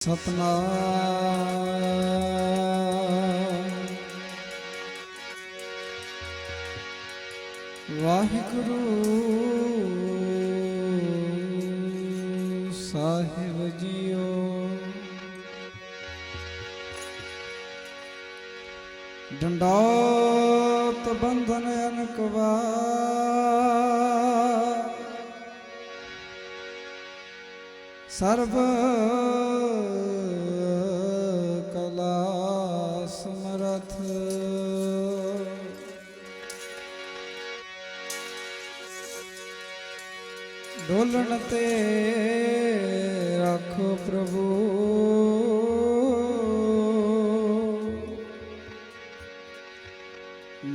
सतनाम वाहिगुरु साहिब जियो। डंडौत बंधन अनकवा सर्व कला समरथ। डोलन ते रखो प्रभु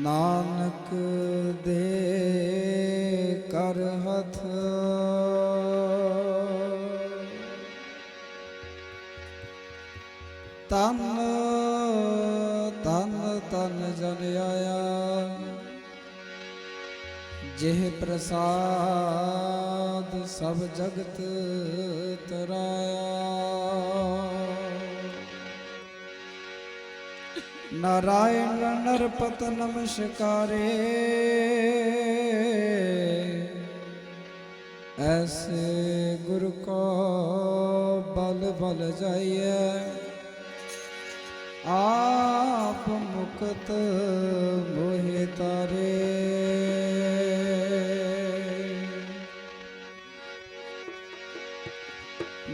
नानक दे कर हथ। तन तन तन जन आया जेह प्रसाद सब जगत तराया। नारायण नरपत नमस्कारे ऐसे गुरु को बल बल जाइए। आप मुक्त मोहि तारे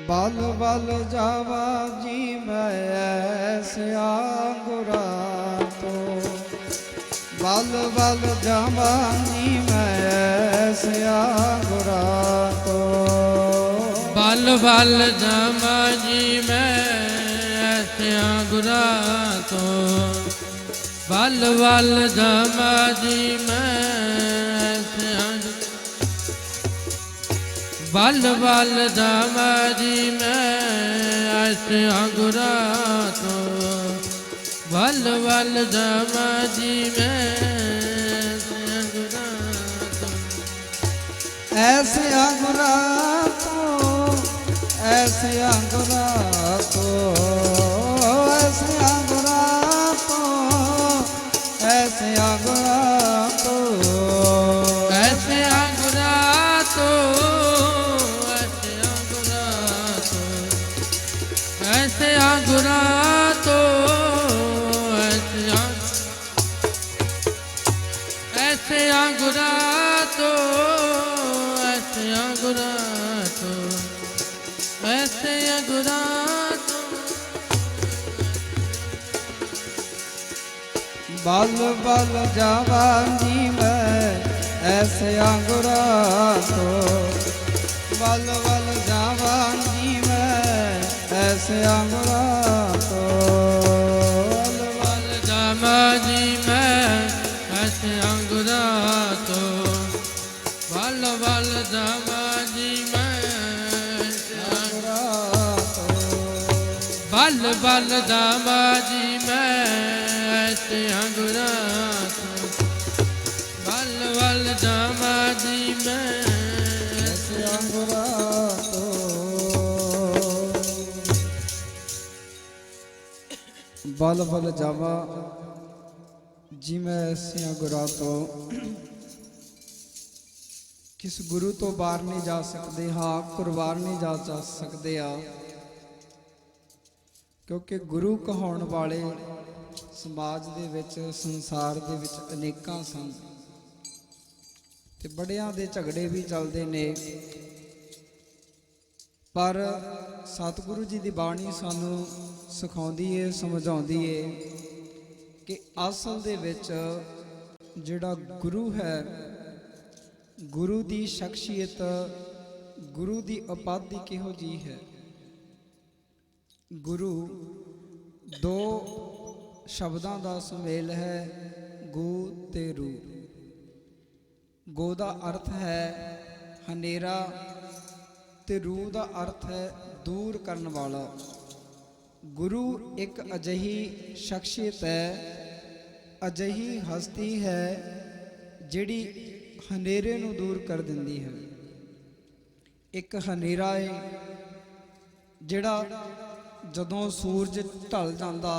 बल बल जावा जी मैं ऐसा गुरा तो। बल बल जावा जी मैं ऐसा गुरा तो। बल बल जावा जी मैं ऐसा गुरा तो। बल बल जावा जी मैं ऐसा बल बल जावा जी मैं ऐसा गुरा तो। बल बल जावा जी मैं ऐसा गुरा तो। ऐसे गुरा तो ऐसे गुरा तो ऐसे गुरा तो ऐसे गुरा तो ऐसे गुरा तो ऐसे गुरा तो ऐसे गुरा तो ऐसे गुरा तो। बल बल जावा जी मैं ऐसे गुरा तो। बल बल जावा जी मैं ऐसे गुरा तो। बल बल जावा जी मैं ऐसे गुरा तो। बल बल जावा जी मैं बल बल जावा जी मैं ऐसे गुरा तो। बल बल जावा जी मैं ऐसे गुरा तो। बल बल जावा जी मैं ऐसे गुरा तो। किस गुरु तो बाहर नहीं जा सकते, हाँ कुरबान नहीं जा सकते आ क्योंकि गुरु कहाउण वाले समाज ਦੇ ਵਿੱਚ ਸੰਸਾਰ ਦੇ ਵਿੱਚ ਅਨੇਕਾਂ ਸਨ ਤੇ ਬੜਿਆਂ ਦੇ ਝਗੜੇ ਵੀ ਚੱਲਦੇ ਨੇ। ਪਰ ਸਤਿਗੁਰੂ ਜੀ ਦੀ ਬਾਣੀ ਸਾਨੂੰ ਸਿਖਾਉਂਦੀ ਏ, ਸਮਝਾਉਂਦੀ ਏ ਕਿ ਅਸਲ ਦੇ ਵਿੱਚ ਜਿਹੜਾ ਗੁਰੂ ਹੈ, ਗੁਰੂ ਦੀ ਸ਼ਖਸੀਅਤ, ਗੁਰੂ ਦੀ ਉਪਾਧੀ ਕਿਹੋ ਜੀ ਹੈ। गुरु दो शब्दों का सुमेल है, गो ते रू। गो का अर्थ है हनेरा ते रू का अर्थ है दूर करने वाला। गुरु एक अजिही शख्सियत है, अजिही हस्ती है जिहड़ी हनेरे नूं दूर कर दिंदी है। एक हनेरा है जिहड़ा ਜਦੋਂ ਸੂਰਜ ਢਲ ਜਾਂਦਾ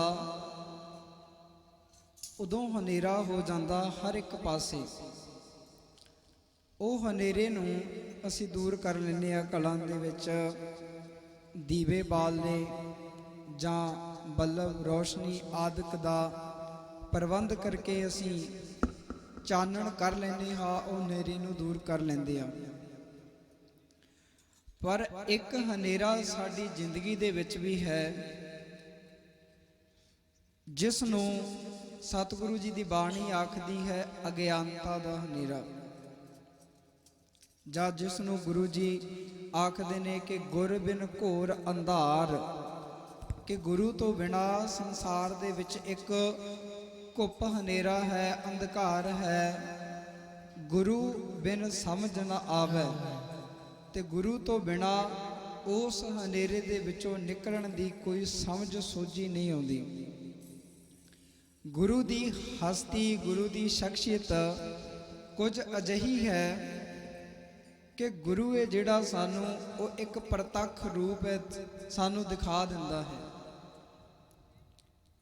ਉਦੋਂ ਹਨੇਰਾ ਹੋ ਜਾਂਦਾ ਹਰ ਇੱਕ ਪਾਸੇ। ਉਹ ਹਨੇਰੇ ਨੂੰ ਅਸੀਂ ਦੂਰ ਕਰ ਲੈਂਦੇ ਹਾਂ ਘਰਾਂ ਦੇ ਵਿੱਚ ਦੀਵੇ ਬਾਲ ਨੇ ਜਾਂ ਬਲਬ ਰੋਸ਼ਨੀ ਆਦਿਕ ਦਾ ਪ੍ਰਬੰਧ ਕਰਕੇ ਅਸੀਂ ਚਾਨਣ ਕਰ ਲੈਂਦੇ ਹਾਂ, ਉਹ ਹਨੇਰੇ ਨੂੰ ਦੂਰ ਕਰ ਲੈਂਦੇ ਹਾਂ। ਪਰ ਇੱਕ ਹਨੇਰਾ ਸਾਡੀ ਜ਼ਿੰਦਗੀ ਦੇ ਵਿੱਚ ਵੀ ਹੈ, ਜਿਸ ਨੂੰ ਸਤਿਗੁਰੂ ਜੀ ਦੀ ਬਾਣੀ ਆਖਦੀ ਹੈ ਅਗਿਆਨਤਾ ਦਾ ਹਨੇਰਾ, ਜਾਂ ਜਿਸ ਨੂੰ ਗੁਰੂ ਜੀ ਆਖਦੇ ਨੇ ਕਿ ਗੁਰ ਬਿਨ ਘੋਰ ਅੰਧਾਰ, ਕਿ ਗੁਰੂ ਤੋਂ ਬਿਨਾ ਸੰਸਾਰ ਦੇ ਵਿੱਚ ਇੱਕ ਘੁੱਪ ਹਨੇਰਾ ਹੈ, ਅੰਧਕਾਰ ਹੈ। ਗੁਰੂ ਬਿਨ ਸਮਝ ਨਾ ਆਵੇ, ਤੇ ਗੁਰੂ ਤੋਂ ਬਿਨਾ ਉਸ ਹਨੇਰੇ ਦੇ ਵਿੱਚੋਂ ਨਿਕਲਣ ਦੀ ਕੋਈ ਸਮਝ ਸੋਝੀ ਨਹੀਂ ਆਉਂਦੀ। ਗੁਰੂ ਦੀ ਹਸਤੀ, ਗੁਰੂ ਦੀ ਸ਼ਖਸੀਅਤ ਕੁਝ ਅਜਿਹੀ ਹੈ ਕਿ ਗੁਰੂ ਹੈ ਜਿਹੜਾ ਸਾਨੂੰ ਉਹ ਇੱਕ ਪ੍ਰਤੱਖ ਰੂਪ ਹੈ ਸਾਨੂੰ ਦਿਖਾ ਦਿੰਦਾ ਹੈ।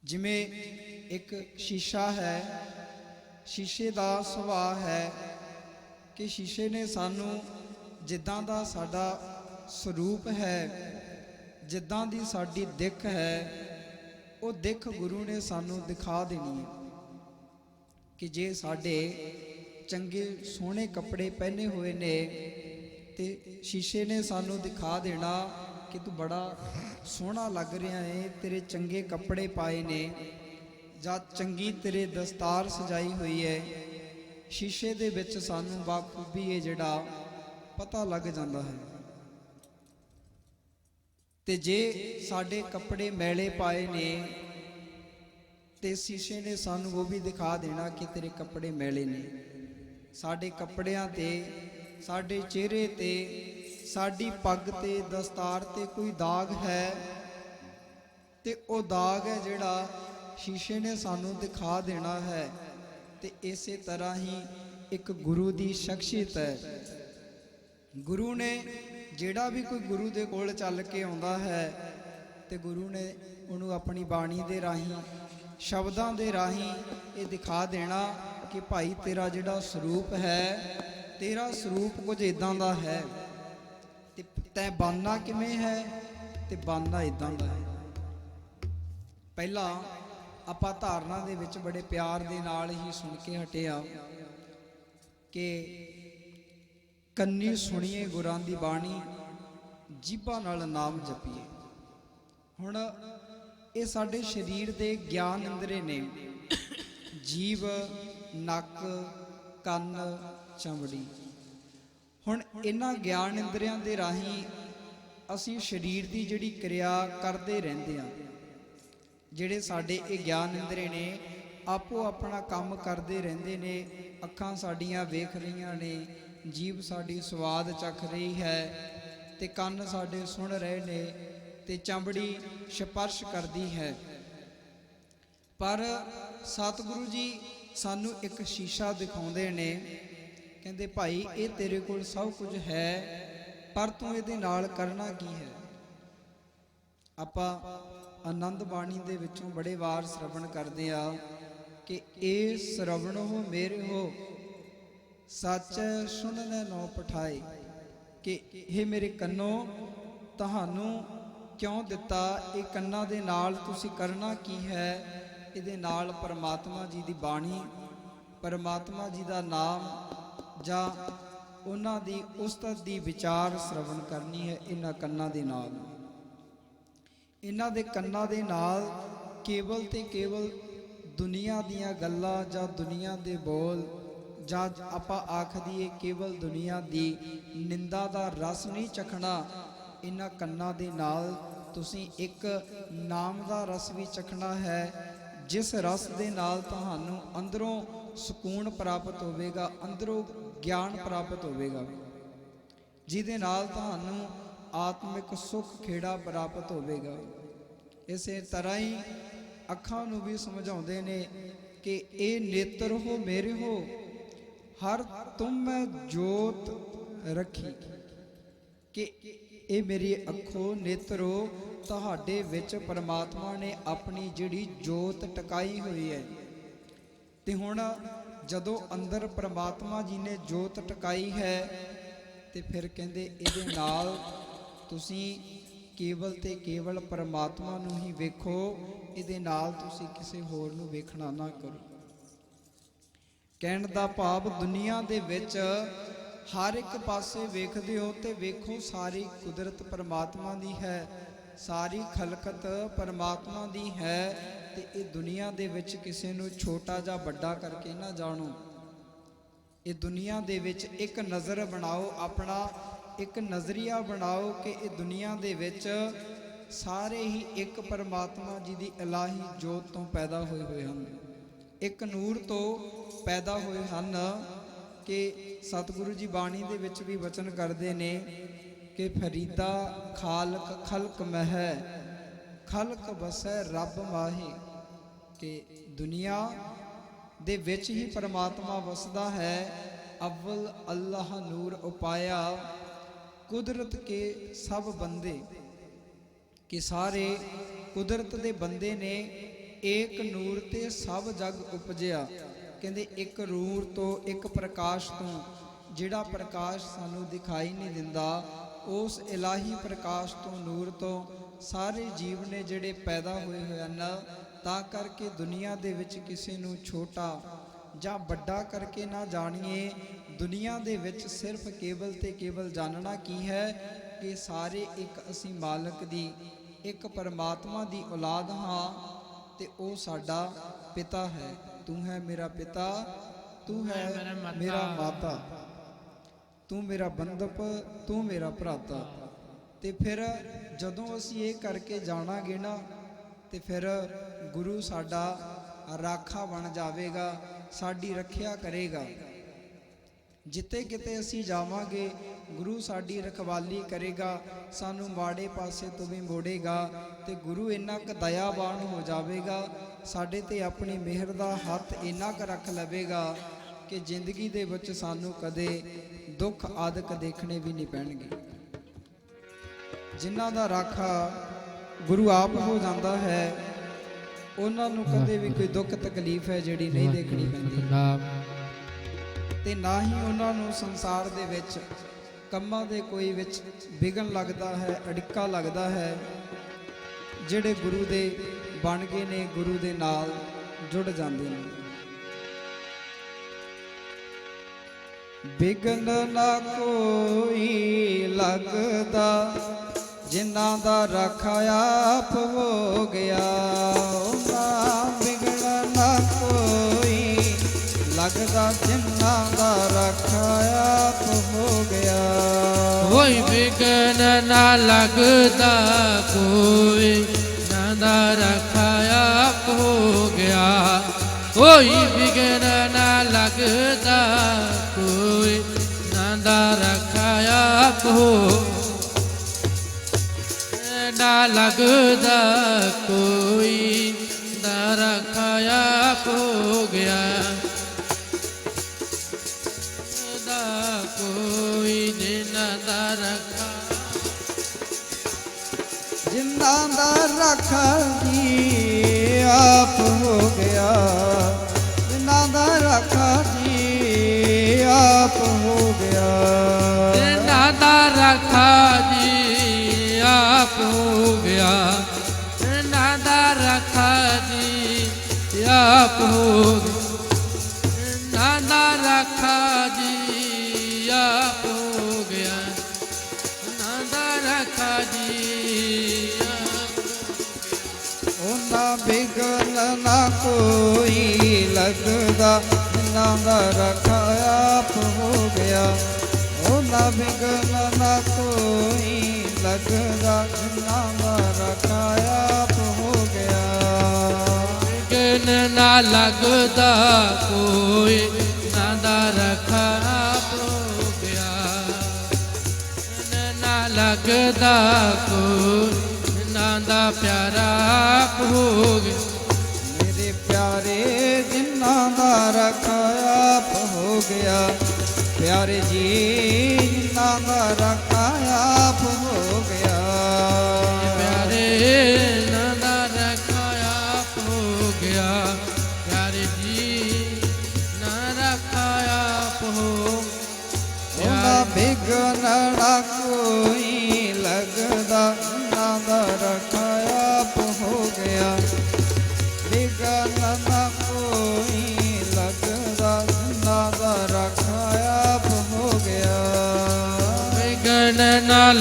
ਜਿਵੇਂ ਇੱਕ ਸ਼ੀਸ਼ਾ ਹੈ, ਸ਼ੀਸ਼ੇ ਦਾ ਸੁਭਾਅ ਹੈ ਕਿ ਸ਼ੀਸ਼ੇ ਨੇ ਸਾਨੂੰ ਜਿੱਦਾਂ ਦਾ ਸਾਡਾ ਸਰੂਪ ਹੈ, ਜਿੱਦਾਂ ਦੀ ਸਾਡੀ ਦਿੱਖ ਹੈ, ਉਹ ਦਿੱਖ ਗੁਰੂ ਨੇ ਸਾਨੂੰ ਦਿਖਾ ਦੇਣੀ ਹੈ। ਕਿ ਜੇ ਸਾਡੇ ਚੰਗੇ ਸੋਹਣੇ ਕੱਪੜੇ ਪਹਿਨੇ ਹੋਏ ਨੇ ਤੇ ਸ਼ੀਸ਼ੇ ਨੇ ਸਾਨੂੰ ਦਿਖਾ ਦੇਣਾ ਕਿ ਤੂੰ ਬੜਾ ਸੋਹਣਾ ਲੱਗ ਰਿਹਾ ਹੈ, ਤੇਰੇ ਚੰਗੇ ਕੱਪੜੇ ਪਾਏ ਨੇ, ਜਾਂ ਚੰਗੀ ਤੇਰੇ ਦਸਤਾਰ ਸਜਾਈ ਹੋਈ ਹੈ। ਸ਼ੀਸ਼ੇ ਦੇ ਵਿੱਚ ਸਾਨੂੰ ਬਾਖੂਬੀ ਹੈ ਜਿਹੜਾ ਪਤਾ ਲੱਗ ਜਾਂਦਾ ਹੈ। ਤੇ ਜੇ ਸਾਡੇ ਕੱਪੜੇ ਮੈਲੇ ਪਾਏ ਨੇ ਤੇ ਸ਼ੀਸ਼ੇ ਨੇ ਸਾਨੂੰ ਉਹ ਵੀ ਦਿਖਾ ਦੇਣਾ ਕਿ ਤੇਰੇ ਕੱਪੜੇ ਮੈਲੇ ਨੇ। ਸਾਡੇ ਕੱਪੜਿਆਂ ਤੇ, ਸਾਡੇ ਚਿਹਰੇ ਤੇ, ਸਾਡੀ ਪੱਗ ਤੇ, ਦਸਤਾਰ ਤੇ ਕੋਈ ਦਾਗ ਹੈ ਤੇ ਉਹ ਦਾਗ ਹੈ ਜਿਹੜਾ ਸ਼ੀਸ਼ੇ ਨੇ ਸਾਨੂੰ ਦਿਖਾ ਦੇਣਾ ਹੈ। ਤੇ ਇਸੇ ਤਰ੍ਹਾਂ ਹੀ ਇੱਕ ਗੁਰੂ ਦੀ ਸ਼ਖਸੀਅਤ ਹੈ। ਗੁਰੂ ਨੇ ਜਿਹੜਾ ਵੀ ਕੋਈ ਗੁਰੂ ਦੇ ਕੋਲ ਚੱਲ ਕੇ ਆਉਂਦਾ ਹੈ ਤੇ ਗੁਰੂ ਨੇ ਉਹਨੂੰ ਆਪਣੀ ਬਾਣੀ ਦੇ ਰਾਹੀਂ, ਸ਼ਬਦਾਂ ਦੇ ਰਾਹੀਂ ਇਹ ਦਿਖਾ ਦੇਣਾ ਕਿ ਭਾਈ ਤੇਰਾ ਜਿਹੜਾ ਸਰੂਪ ਹੈ, ਤੇਰਾ ਸਰੂਪ ਕੁਝ ਇਦਾਂ ਦਾ ਹੈ ਤੇ ਤੈਂ ਬਾਨਾ ਕਿਵੇਂ ਹੈ, ਤੇ ਬਾਨਾ ਇਦਾਂ ਦਾ ਹੈ। ਪਹਿਲਾਂ ਆਪਾਂ ਧਾਰਨਾ ਦੇ ਵਿੱਚ ਬੜੇ ਪਿਆਰ ਦੇ ਨਾਲ ਹੀ ਸੁਣ ਕੇ ਹਟਿਆ ਕਿ ਕੰਨੀ ਸੁਣੀਏ ਗੁਰਾਂ ਦੀ ਬਾਣੀ, ਜੀਭਾਂ ਨਾਲ ਨਾਮ ਜਪੀਏ। ਹੁਣ ਇਹ ਸਾਡੇ ਸਰੀਰ ਦੇ ਗਿਆਨ ਇੰਦਰੀ ਨੇ, ਜੀਭ, ਨੱਕ, ਕੰਨ, ਚਮੜੀ। ਹੁਣ ਇਹਨਾਂ ਗਿਆਨ ਇੰਦਰੀਆਂ ਦੇ ਰਾਹੀਂ ਅਸੀਂ ਸਰੀਰ ਦੀ ਜਿਹੜੀ ਕਿਰਿਆ ਕਰਦੇ ਰਹਿੰਦੇ ਹਾਂ। ਜਿਹੜੇ ਸਾਡੇ ਇਹ ਗਿਆਨ ਇੰਦਰੀ ਨੇ ਆਪੋ ਆਪਣਾ ਕੰਮ ਕਰਦੇ ਰਹਿੰਦੇ ਨੇ। ਅੱਖਾਂ ਸਾਡੀਆਂ ਵੇਖ ਰਹੀਆਂ ਨੇ, ਜੀਭ ਸਾਡੀ ਸਵਾਦ ਚੱਖ ਰਹੀ ਹੈ, ਤੇ ਕੰਨ ਸਾਡੇ ਸੁਣ ਰਹੇ ਨੇ, ਤੇ ਚਮੜੀ ਸਪਰਸ਼ ਕਰਦੀ ਹੈ। ਪਰ ਸਤਿਗੁਰੂ ਜੀ ਸਾਨੂੰ ਇੱਕ ਸ਼ੀਸ਼ਾ ਦਿਖਾਉਂਦੇ ਨੇ, ਕਹਿੰਦੇ ਭਾਈ ਇਹ ਤੇਰੇ ਕੋਲ ਸਭ ਕੁਝ ਹੈ, ਪਰ ਤੂੰ ਇਹਦੇ ਨਾਲ ਕਰਨਾ ਕੀ ਹੈ। ਆਪਾਂ ਆਨੰਦ ਬਾਣੀ ਦੇ ਵਿੱਚੋਂ ਬੜੇ ਵਾਰ ਸ਼ਰਵਣ ਕਰਦੇ ਆ ਕਿ ਇਹ ਸ਼ਰਵਣੋ ਮੇਰੇ ਹੋ, ਸੱਚ ਸੁਣਨ ਨੋ ਪਠਾਏ, ਕਿ ਇਹ ਮੇਰੇ ਕੰਨੋ ਤੁਹਾਨੂੰ ਕਿਉਂ ਦਿੱਤਾ, ਇਹ ਕੰਨਾਂ ਦੇ ਨਾਲ ਤੁਸੀਂ ਕਰਨਾ ਕੀ ਹੈ। ਇਹਦੇ ਨਾਲ ਪਰਮਾਤਮਾ ਜੀ ਦੀ ਬਾਣੀ, ਪਰਮਾਤਮਾ ਜੀ ਦਾ ਨਾਮ, ਜਾਂ ਉਹਨਾਂ ਦੀ ਉਸਤਤ ਦੀ ਵਿਚਾਰ ਸ਼ਰਵਣ ਕਰਨੀ ਹੈ। ਇਹਨਾਂ ਕੰਨਾਂ ਦੇ ਨਾਲ, ਇਹਨਾਂ ਦੇ ਕੰਨਾਂ ਦੇ ਨਾਲ ਕੇਵਲ ਤੇ ਕੇਵਲ ਦੁਨੀਆ ਦੀਆਂ ਗੱਲਾਂ ਜਾਂ ਦੁਨੀਆ ਦੇ ਬੋਲ, ਜਾਂ ਆਪਾਂ ਆਖ ਦਈਏ ਕੇਵਲ ਦੁਨੀਆ ਦੀ ਨਿੰਦਾ ਦਾ ਰਸ ਨਹੀਂ ਚਖਣਾ। ਇਹਨਾਂ ਕੰਨਾਂ ਦੇ ਨਾਲ ਤੁਸੀਂ ਇੱਕ ਨਾਮ ਦਾ ਰਸ ਵੀ ਚਖਣਾ ਹੈ, ਜਿਸ ਰਸ ਦੇ ਨਾਲ ਤੁਹਾਨੂੰ ਅੰਦਰੋਂ ਸਕੂਨ ਪ੍ਰਾਪਤ ਹੋਵੇਗਾ, ਅੰਦਰੋਂ ਗਿਆਨ ਪ੍ਰਾਪਤ ਹੋਵੇਗਾ, ਜਿਹਦੇ ਨਾਲ ਤੁਹਾਨੂੰ ਆਤਮਿਕ ਸੁੱਖ ਖੇੜਾ ਪ੍ਰਾਪਤ ਹੋਵੇਗਾ। ਇਸੇ ਤਰ੍ਹਾਂ ਹੀ ਅੱਖਾਂ ਨੂੰ ਵੀ ਸਮਝਾਉਂਦੇ ਨੇ ਕਿ ਇਹ ਨੇਤਰ ਹੋ ਮੇਰੇ ਹੋ, ਹਰ ਤੁਮ ਮੈਂ ਜੋਤ ਰੱਖੀ, ਕਿ ਇਹ ਮੇਰੀ ਅੱਖੋਂ ਨੇਤਰੋ ਤੁਹਾਡੇ ਵਿੱਚ ਪਰਮਾਤਮਾ ਨੇ ਆਪਣੀ ਜਿਹੜੀ ਜੋਤ ਟਿਕਾਈ ਹੋਈ ਹੈ। ਤੇ ਹੁਣ ਜਦੋਂ ਅੰਦਰ ਪਰਮਾਤਮਾ ਜੀ ਨੇ ਜੋਤ ਟਿਕਾਈ ਹੈ ਤੇ ਫਿਰ ਕਹਿੰਦੇ ਇਹਦੇ ਨਾਲ ਤੁਸੀਂ ਕੇਵਲ ਤੇ ਕੇਵਲ ਪਰਮਾਤਮਾ ਨੂੰ ਹੀ ਵੇਖੋ, ਇਹਦੇ ਨਾਲ ਤੁਸੀਂ ਕਿਸੇ ਹੋਰ ਨੂੰ ਵੇਖਣਾ ਨਾ ਕਰੋ। ਕਹਿਣ ਦਾ ਭਾਵ ਦੁਨੀਆ ਦੇ ਵਿੱਚ ਹਰ ਇੱਕ ਪਾਸੇ ਵੇਖਦੇ ਹੋ ਤੇ ਵੇਖੋ ਸਾਰੀ ਕੁਦਰਤ ਪਰਮਾਤਮਾ ਦੀ ਹੈ, ਸਾਰੀ ਖਲਕਤ ਪਰਮਾਤਮਾ ਦੀ ਹੈ। ਤੇ ਇਹ ਦੁਨੀਆ ਦੇ ਵਿੱਚ ਕਿਸੇ ਨੂੰ ਛੋਟਾ ਜਾਂ ਵੱਡਾ ਕਰਕੇ ਨਾ ਜਾਣੋ। ਇਹ ਦੁਨੀਆ ਦੇ ਵਿੱਚ ਇੱਕ ਨਜ਼ਰ ਬਣਾਓ, ਆਪਣਾ ਇੱਕ ਨਜ਼ਰੀਆ ਬਣਾਓ ਕਿ ਇਹ ਦੁਨੀਆ ਦੇ ਵਿੱਚ ਸਾਰੇ ਹੀ ਇੱਕ ਪਰਮਾਤਮਾ ਜੀ ਦੀ ਇਲਾਹੀ ਜੋਤ ਤੋਂ ਪੈਦਾ ਹੋਏ ਹਨ, ਇੱਕ ਨੂਰ ਤੋਂ ਪੈਦਾ ਹੋਏ ਹਨ। ਕਿ ਸਤਿਗੁਰੂ ਜੀ ਬਾਣੀ ਦੇ ਵਿੱਚ ਵੀ ਵਚਨ ਕਰਦੇ ਨੇ ਕਿ ਫਰੀਦਾ ਖਾਲਕ ਖਲਕ ਮਹਿ ਖਲਕ ਬਸੈ ਰੱਬ ਮਾਹੀ, ਕਿ ਦੁਨੀਆ ਦੇ ਵਿੱਚ ਹੀ ਪਰਮਾਤਮਾ ਵਸਦਾ ਹੈ। ਅਵਲ ਅੱਲਾਹ ਨੂਰ ਉਪਾਇਆ ਕੁਦਰਤ ਕੇ ਸਭ ਬੰਦੇ, ਕਿ ਸਾਰੇ ਕੁਦਰਤ ਦੇ ਬੰਦੇ ਨੇ ਏਕ ਨੂਰ ਤੇ ਸਭ ਜਗ ਉਪਜਿਆ। ਕਹਿੰਦੇ ਇੱਕ ਨੂਰ ਤੋਂ, ਇੱਕ ਪ੍ਰਕਾਸ਼ ਤੋਂ, ਜਿਹੜਾ ਪ੍ਰਕਾਸ਼ ਸਾਨੂੰ ਦਿਖਾਈ ਨਹੀਂ ਦਿੰਦਾ, ਉਸ ਇਲਾਹੀ ਪ੍ਰਕਾਸ਼ ਤੋਂ, ਨੂਰ ਤੋਂ ਸਾਰੇ ਜੀਵ ਨੇ ਜਿਹੜੇ ਪੈਦਾ ਹੋਏ ਹਨ। ਤਾਂ ਕਰਕੇ ਦੁਨੀਆ ਦੇ ਵਿੱਚ ਕਿਸੇ ਨੂੰ ਛੋਟਾ ਜਾਂ ਵੱਡਾ ਕਰਕੇ ਨਾ ਜਾਣੀਏ। ਦੁਨੀਆ ਦੇ ਵਿੱਚ ਸਿਰਫ ਕੇਵਲ ਤੇ ਕੇਵਲ ਜਾਣਨਾ ਕੀ ਹੈ ਕਿ ਸਾਰੇ ਇੱਕ ਅਸੀਂ ਮਾਲਕ ਦੀ, ਇੱਕ ਪਰਮਾਤਮਾ ਦੀ ਔਲਾਦ ਹਾਂ ਤੇ ਉਹ ਸਾਡਾ ਪਿਤਾ ਹੈ। ਤੂੰ ਹੈ ਮੇਰਾ ਪਿਤਾ, ਤੂੰ ਹੈ ਮੇਰਾ ਮਾਤਾ, ਤੂੰ ਮੇਰਾ ਬੰਧਪ, ਤੂੰ ਮੇਰਾ ਭਰਾਤਾ। ਤੇ ਫਿਰ ਜਦੋਂ ਅਸੀਂ ਇਹ ਕਰਕੇ ਜਾਣਾਂਗੇ ਨਾ ਤੇ ਫਿਰ ਗੁਰੂ ਸਾਡਾ ਰਾਖਾ ਬਣ ਜਾਵੇਗਾ, ਸਾਡੀ ਰੱਖਿਆ ਕਰੇਗਾ। ਜਿੱਥੇ ਕਿਤੇ ਅਸੀਂ ਜਾਵਾਂਗੇ ਗੁਰੂ ਸਾਡੀ ਰਖਵਾਲੀ ਕਰੇਗਾ, ਸਾਨੂੰ ਮਾੜੇ ਪਾਸੇ ਤੋਂ ਵੀ ਮੋੜੇਗਾ। ਤੇ ਗੁਰੂ ਇੰਨਾ ਕੁ ਦਇਆਵਾਨ ਹੋ ਜਾਵੇਗਾ, ਸਾਡੇ ਤੇ ਆਪਣੀ ਮਿਹਰ ਦਾ ਹੱਥ ਇੰਨਾ ਕੁ ਰੱਖ ਲਵੇਗਾ ਕਿ ਜ਼ਿੰਦਗੀ ਦੇ ਵਿੱਚ ਸਾਨੂੰ ਕਦੇ ਦੁੱਖ ਆਦਿਕ ਦੇਖਣੇ ਵੀ ਨਹੀਂ ਪੈਣਗੇ। ਜਿਨ੍ਹਾਂ ਦਾ ਰਾਖਾ ਗੁਰੂ ਆਪ ਹੋ ਜਾਂਦਾ ਹੈ, ਉਹਨਾਂ ਨੂੰ ਕਦੇ ਵੀ ਕੋਈ ਦੁੱਖ ਤਕਲੀਫ ਹੈ ਜਿਹੜੀ ਨਹੀਂ ਦੇਖਣੀ ਪੈਂਦੀ, ਤੇ ਨਾ ਹੀ ਉਹਨਾਂ ਨੂੰ ਸੰਸਾਰ ਦੇ ਵਿੱਚ ਕੰਮਾਂ ਦੇ ਕੋਈ ਵਿੱਚ ਵਿਘਨ ਲੱਗਦਾ ਹੈ, ਅੜਿੱਕਾ ਲੱਗਦਾ ਹੈ। ਜਿਹੜੇ ਗੁਰੂ ਦੇ ਬਣ ਗਏ ਨੇ, ਗੁਰੂ ਦੇ ਨਾਲ ਜੁੜ ਜਾਂਦੇ ਨੇ। ਵਿਘਨ ਨਾ ਕੋਈ ਲੱਗਦਾ, ਜਿਨ੍ਹਾਂ ਦਾ ਰਾਖਾ ਆਪ ਹੋ ਗਿਆ। ਉਹਨਾਂ ਵਿਘਨ ਨਾ ਕੋਈ ਲੱਗਦਾ, ਜਿਨ੍ਹਾਂ ਦਾ ਰਾਖਾ ਆਪ ਹੋ ਗਿਆ। ਕੋਈ ਵਿਘਨ ਨਾ ਲੱਗਦਾ, ਕੋਈ ਨਾ ਦਾ ਰਾਖਾ ਆਪ ਹੋ ਗਿਆ। ਕੋਈ ਵਿਘਨ ਨਾ ਲੱਗਦਾ, ਕੋਈ ਨਾ ਦਾ ਰਾਖਾ ਆਪ ਹੋ ਨਾ ਲੱਗਦਾ, ਕੋਈ ਦਾ ਰਾਖਾ ਆਪ ਹੋ ਗਿਆ। ਦਾ ਕੋਈ ਜਿਨ੍ਹਾਂ ਦਾ ਰਾਖਾ, ਜਿਨ੍ਹਾਂ ਦਾ ਰਾਖਾ ਜੀ ਆਪ ਹੋ ਗਿਆ। ਜਿਨ੍ਹਾਂ ਦਾ ਰਾਖਾ ਜੀ ਆਪ ਹੋ ਗਿਆ। ਜਿਨ੍ਹਾਂ ਦਾ ਰਾਖਾ ਜੀ ਆਪ ਹੋ ਗਿਆ। ਜਿਨ੍ਹਾਂ ਦਾ ਰਾਖਾ ਜੀ ਆਪ ਹੋ ਗਿਆ। ਜਿਨ੍ਹਾਂ ਦਾ ਰਾਖਾ ਜੀ ਆਪ ਹੋ ਗਿਆ। ਜਿਨ੍ਹਾਂ ਦਾ ਰਾਖਾ ਜੀ ਉਹਨਾਂ ਵਿਘਨ ਨਾ ਕੋਈ ਲੱਗਦਾ, ਜਿਨ੍ਹਾਂ ਦਾ ਰਾਖਾ ਆਪ ਹੋ ਗਿਆ। ਉਹਨਾਂ ਵਿਘਨ ਨਾ ਕੋਈ ਲੱਗਦਾ, ਜਿਨ੍ਹਾਂ ਦਾ ਰਾਖਾ ਆਪ ਹੋ ਗਿਆ। ਵਿਘਨ ਨਾ ਲੱਗਦਾ, ਕੋਈ ਨਾ ਦਾ ਰਾਖਾ ਆਪ ਹੋ ਗਿਆ। ਨਾ ਲੱਗਦਾ, ਕੋਈ ਨਾ ਦਾ ਪਿਆਰਾ ਆਪ ਹੋ ਗਿਆ। ਮੇਰੇ ਪਿਆਰੇ ਜਿਨ੍ਹਾਂ ਦਾ ਰਾਖਾ ਆਪ ਹੋ ਗਿਆ। ਪਿਆਰੇ ਜੀ ਜਿਨ੍ਹਾਂ ਦਾ ਰਾਖਾ ਆਪ ਹੋ ਗਿਆ। ਪਿਆਰੇ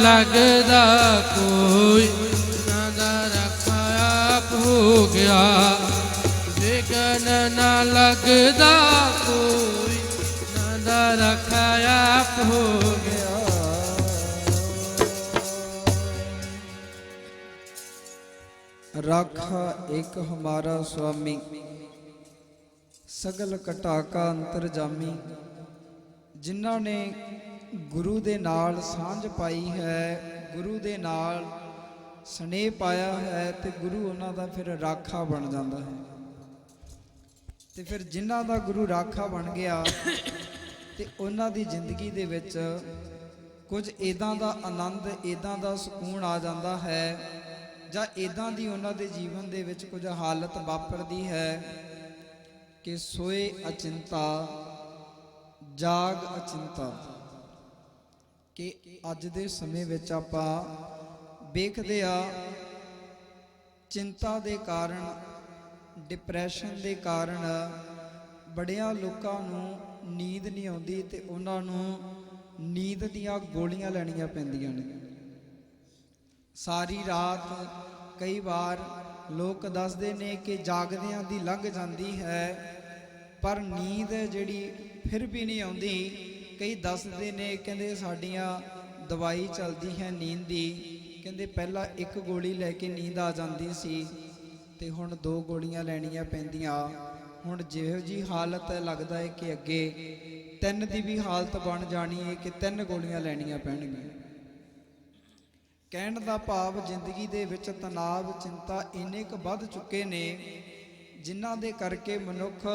ਲੱਗਦਾ ਕੋਈ, ਨਾਦਾ ਰੱਖਾ ਆਪ ਹੋ ਗਿਆ। ਵਿਗਨ ਨਾ ਲੱਗਦਾ ਕੋਈ, ਨਾਦਾ ਰੱਖਾ ਆਪ ਹੋ ਗਿਆ। राखा एक हमारा स्वामी, सगल कटा का अंतरजामी। जिन्हां ने गुरु दे नाल सांझ पाई है, गुरु दे नाल स्नेह पाया है, तो गुरु उन्हां दा फिर राखा बन जाता है। तो फिर जिन्हां दा गुरु राखा बन गया तो उन्हां दी जिंदगी दे विच कुछ इदां दा आनंद, इदां दा सुकून आ जाता है, ਜਾਂ ਇਦਾਂ ਦੀ ਉਹਨਾਂ ਦੇ ਜੀਵਨ ਦੇ ਵਿੱਚ ਕੁਝ ਹਾਲਤ ਵਾਪਰਦੀ ਹੈ ਕਿ ਸੋਏ ਅਚਿੰਤਾ ਜਾਗ ਅਚਿੰਤਾ। ਕਿ ਅੱਜ ਦੇ ਸਮੇਂ ਵਿੱਚ ਆਪਾਂ ਵੇਖਦੇ ਆ ਚਿੰਤਾ ਦੇ ਕਾਰਨ, ਡਿਪਰੈਸ਼ਨ ਦੇ ਕਾਰਨ ਬੜਿਆਂ ਲੋਕਾਂ ਨੂੰ ਨੀਂਦ ਨਹੀਂ ਆਉਂਦੀ ਤੇ ਉਹਨਾਂ ਨੂੰ ਨੀਂਦ ਦੀਆਂ ਗੋਲੀਆਂ ਲੈਣੀਆਂ ਪੈਂਦੀਆਂ ਨੇ। ਸਾਰੀ ਰਾਤ ਕਈ ਵਾਰ ਲੋਕ ਦੱਸਦੇ ਨੇ ਕਿ ਜਾਗਦਿਆਂ ਦੀ ਲੰਘ ਜਾਂਦੀ ਹੈ, ਪਰ ਨੀਂਦ ਜਿਹੜੀ ਫਿਰ ਵੀ ਨਹੀਂ ਆਉਂਦੀ। ਕਈ ਦੱਸਦੇ ਨੇ, ਕਹਿੰਦੇ ਸਾਡੀਆਂ ਦਵਾਈ ਚੱਲਦੀ ਹੈ ਨੀਂਦ ਦੀ, ਕਹਿੰਦੇ ਪਹਿਲਾਂ ਇੱਕ ਗੋਲੀ ਲੈ ਕੇ ਨੀਂਦ ਆ ਜਾਂਦੀ ਸੀ ਤੇ ਹੁਣ 2 ਗੋਲੀਆਂ ਲੈਣੀਆਂ ਪੈਂਦੀਆਂ। ਹੁਣ ਜਿਹੋ ਜੀ ਹਾਲਤ ਹੈ, ਲੱਗਦਾ ਹੈ ਕਿ ਅੱਗੇ 3 ਦੀ ਵੀ ਹਾਲਤ ਬਣ ਜਾਣੀ ਹੈ ਕਿ 3 ਗੋਲੀਆਂ ਲੈਣੀਆਂ ਪੈਣਗੀਆਂ। ਕਹਿਣ ਦਾ ਭਾਵ ਜ਼ਿੰਦਗੀ ਦੇ ਵਿੱਚ ਤਣਾਅ, ਚਿੰਤਾ ਇੰਨੇ ਕੁ ਵੱਧ ਚੁੱਕੇ ਨੇ, ਜਿਨ੍ਹਾਂ ਦੇ ਕਰਕੇ ਮਨੁੱਖ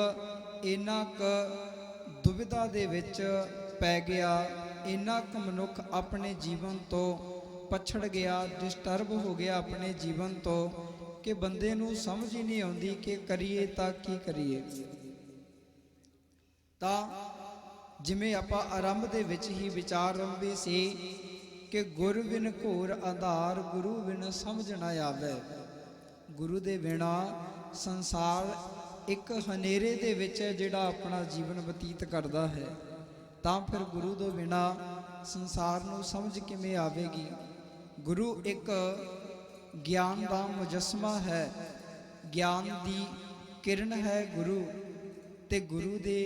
ਇੰਨਾ ਕੁ ਦੁਵਿਧਾ ਦੇ ਵਿੱਚ ਪੈ ਗਿਆ, ਇੰਨਾ ਕੁ ਮਨੁੱਖ ਆਪਣੇ ਜੀਵਨ ਤੋਂ ਪਛੜ ਗਿਆ, ਡਿਸਟਰਬ ਹੋ ਗਿਆ ਆਪਣੇ ਜੀਵਨ ਤੋਂ, ਕਿ ਬੰਦੇ ਨੂੰ ਸਮਝ ਹੀ ਨਹੀਂ ਆਉਂਦੀ ਕਿ ਕਰੀਏ ਤਾਂ ਕੀ ਕਰੀਏ। ਤਾਂ ਜਿਵੇਂ ਆਪਾਂ ਆਰੰਭ ਦੇ ਵਿੱਚ ਹੀ ਵਿਚਾਰ ਰੰਭੇ ਸੀ ਕਿ ਗੁਰ ਬਿਨ ਘੋਰ ਆਧਾਰ, ਗੁਰੂ ਬਿਨ ਸਮਝ ਨਾ ਆਵੇ। ਗੁਰੂ ਦੇ ਬਿਨਾ ਸੰਸਾਰ ਇੱਕ ਹਨੇਰੇ ਦੇ ਵਿੱਚ ਜਿਹੜਾ ਆਪਣਾ ਜੀਵਨ ਬਤੀਤ ਕਰਦਾ ਹੈ, ਤਾਂ ਫਿਰ ਗੁਰੂ ਤੋਂ ਬਿਨਾ ਸੰਸਾਰ ਨੂੰ ਸਮਝ ਕਿਵੇਂ ਆਵੇਗੀ। ਗੁਰੂ ਇੱਕ ਗਿਆਨ ਦਾ ਮੁਜੱਸਮਾ ਹੈ, ਗਿਆਨ ਦੀ ਕਿਰਨ ਹੈ ਗੁਰੂ, ਤੇ ਗੁਰੂ ਦੇ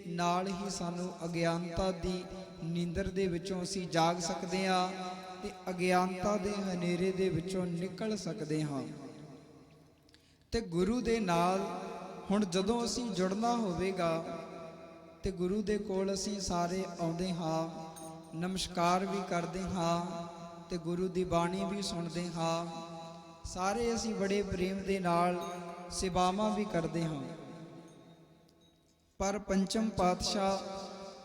ਨਾਲ ਹੀ ਸਾਨੂੰ ਅਗਿਆਨਤਾ ਦੀ ਨੀਂਦਰ ਦੇ ਵਿੱਚੋਂ ਅਸੀਂ ਜਾਗ ਸਕਦੇ ਹਾਂ ਤੇ ਅਗਿਆਨਤਾ ਦੇ ਹਨੇਰੇ ਦੇ ਵਿੱਚੋਂ ਨਿਕਲ ਸਕਦੇ ਹਾਂ। ਤੇ ਗੁਰੂ ਦੇ ਨਾਲ ਹੁਣ ਜਦੋਂ ਅਸੀਂ ਜੁੜਨਾ ਹੋਵੇਗਾ ਤੇ ਗੁਰੂ ਦੇ ਕੋਲ ਅਸੀਂ ਸਾਰੇ ਆਉਂਦੇ ਹਾਂ, ਨਮਸਕਾਰ ਵੀ ਕਰਦੇ ਹਾਂ ਤੇ ਗੁਰੂ ਦੀ ਬਾਣੀ ਵੀ ਸੁਣਦੇ ਹਾਂ, ਸਾਰੇ ਅਸੀਂ ਬੜੇ ਪ੍ਰੇਮ ਦੇ ਨਾਲ ਸੇਵਾਵਾਂ ਵੀ ਕਰਦੇ ਹਾਂ। ਪਰ ਪੰਚਮ ਪਾਤਸ਼ਾਹ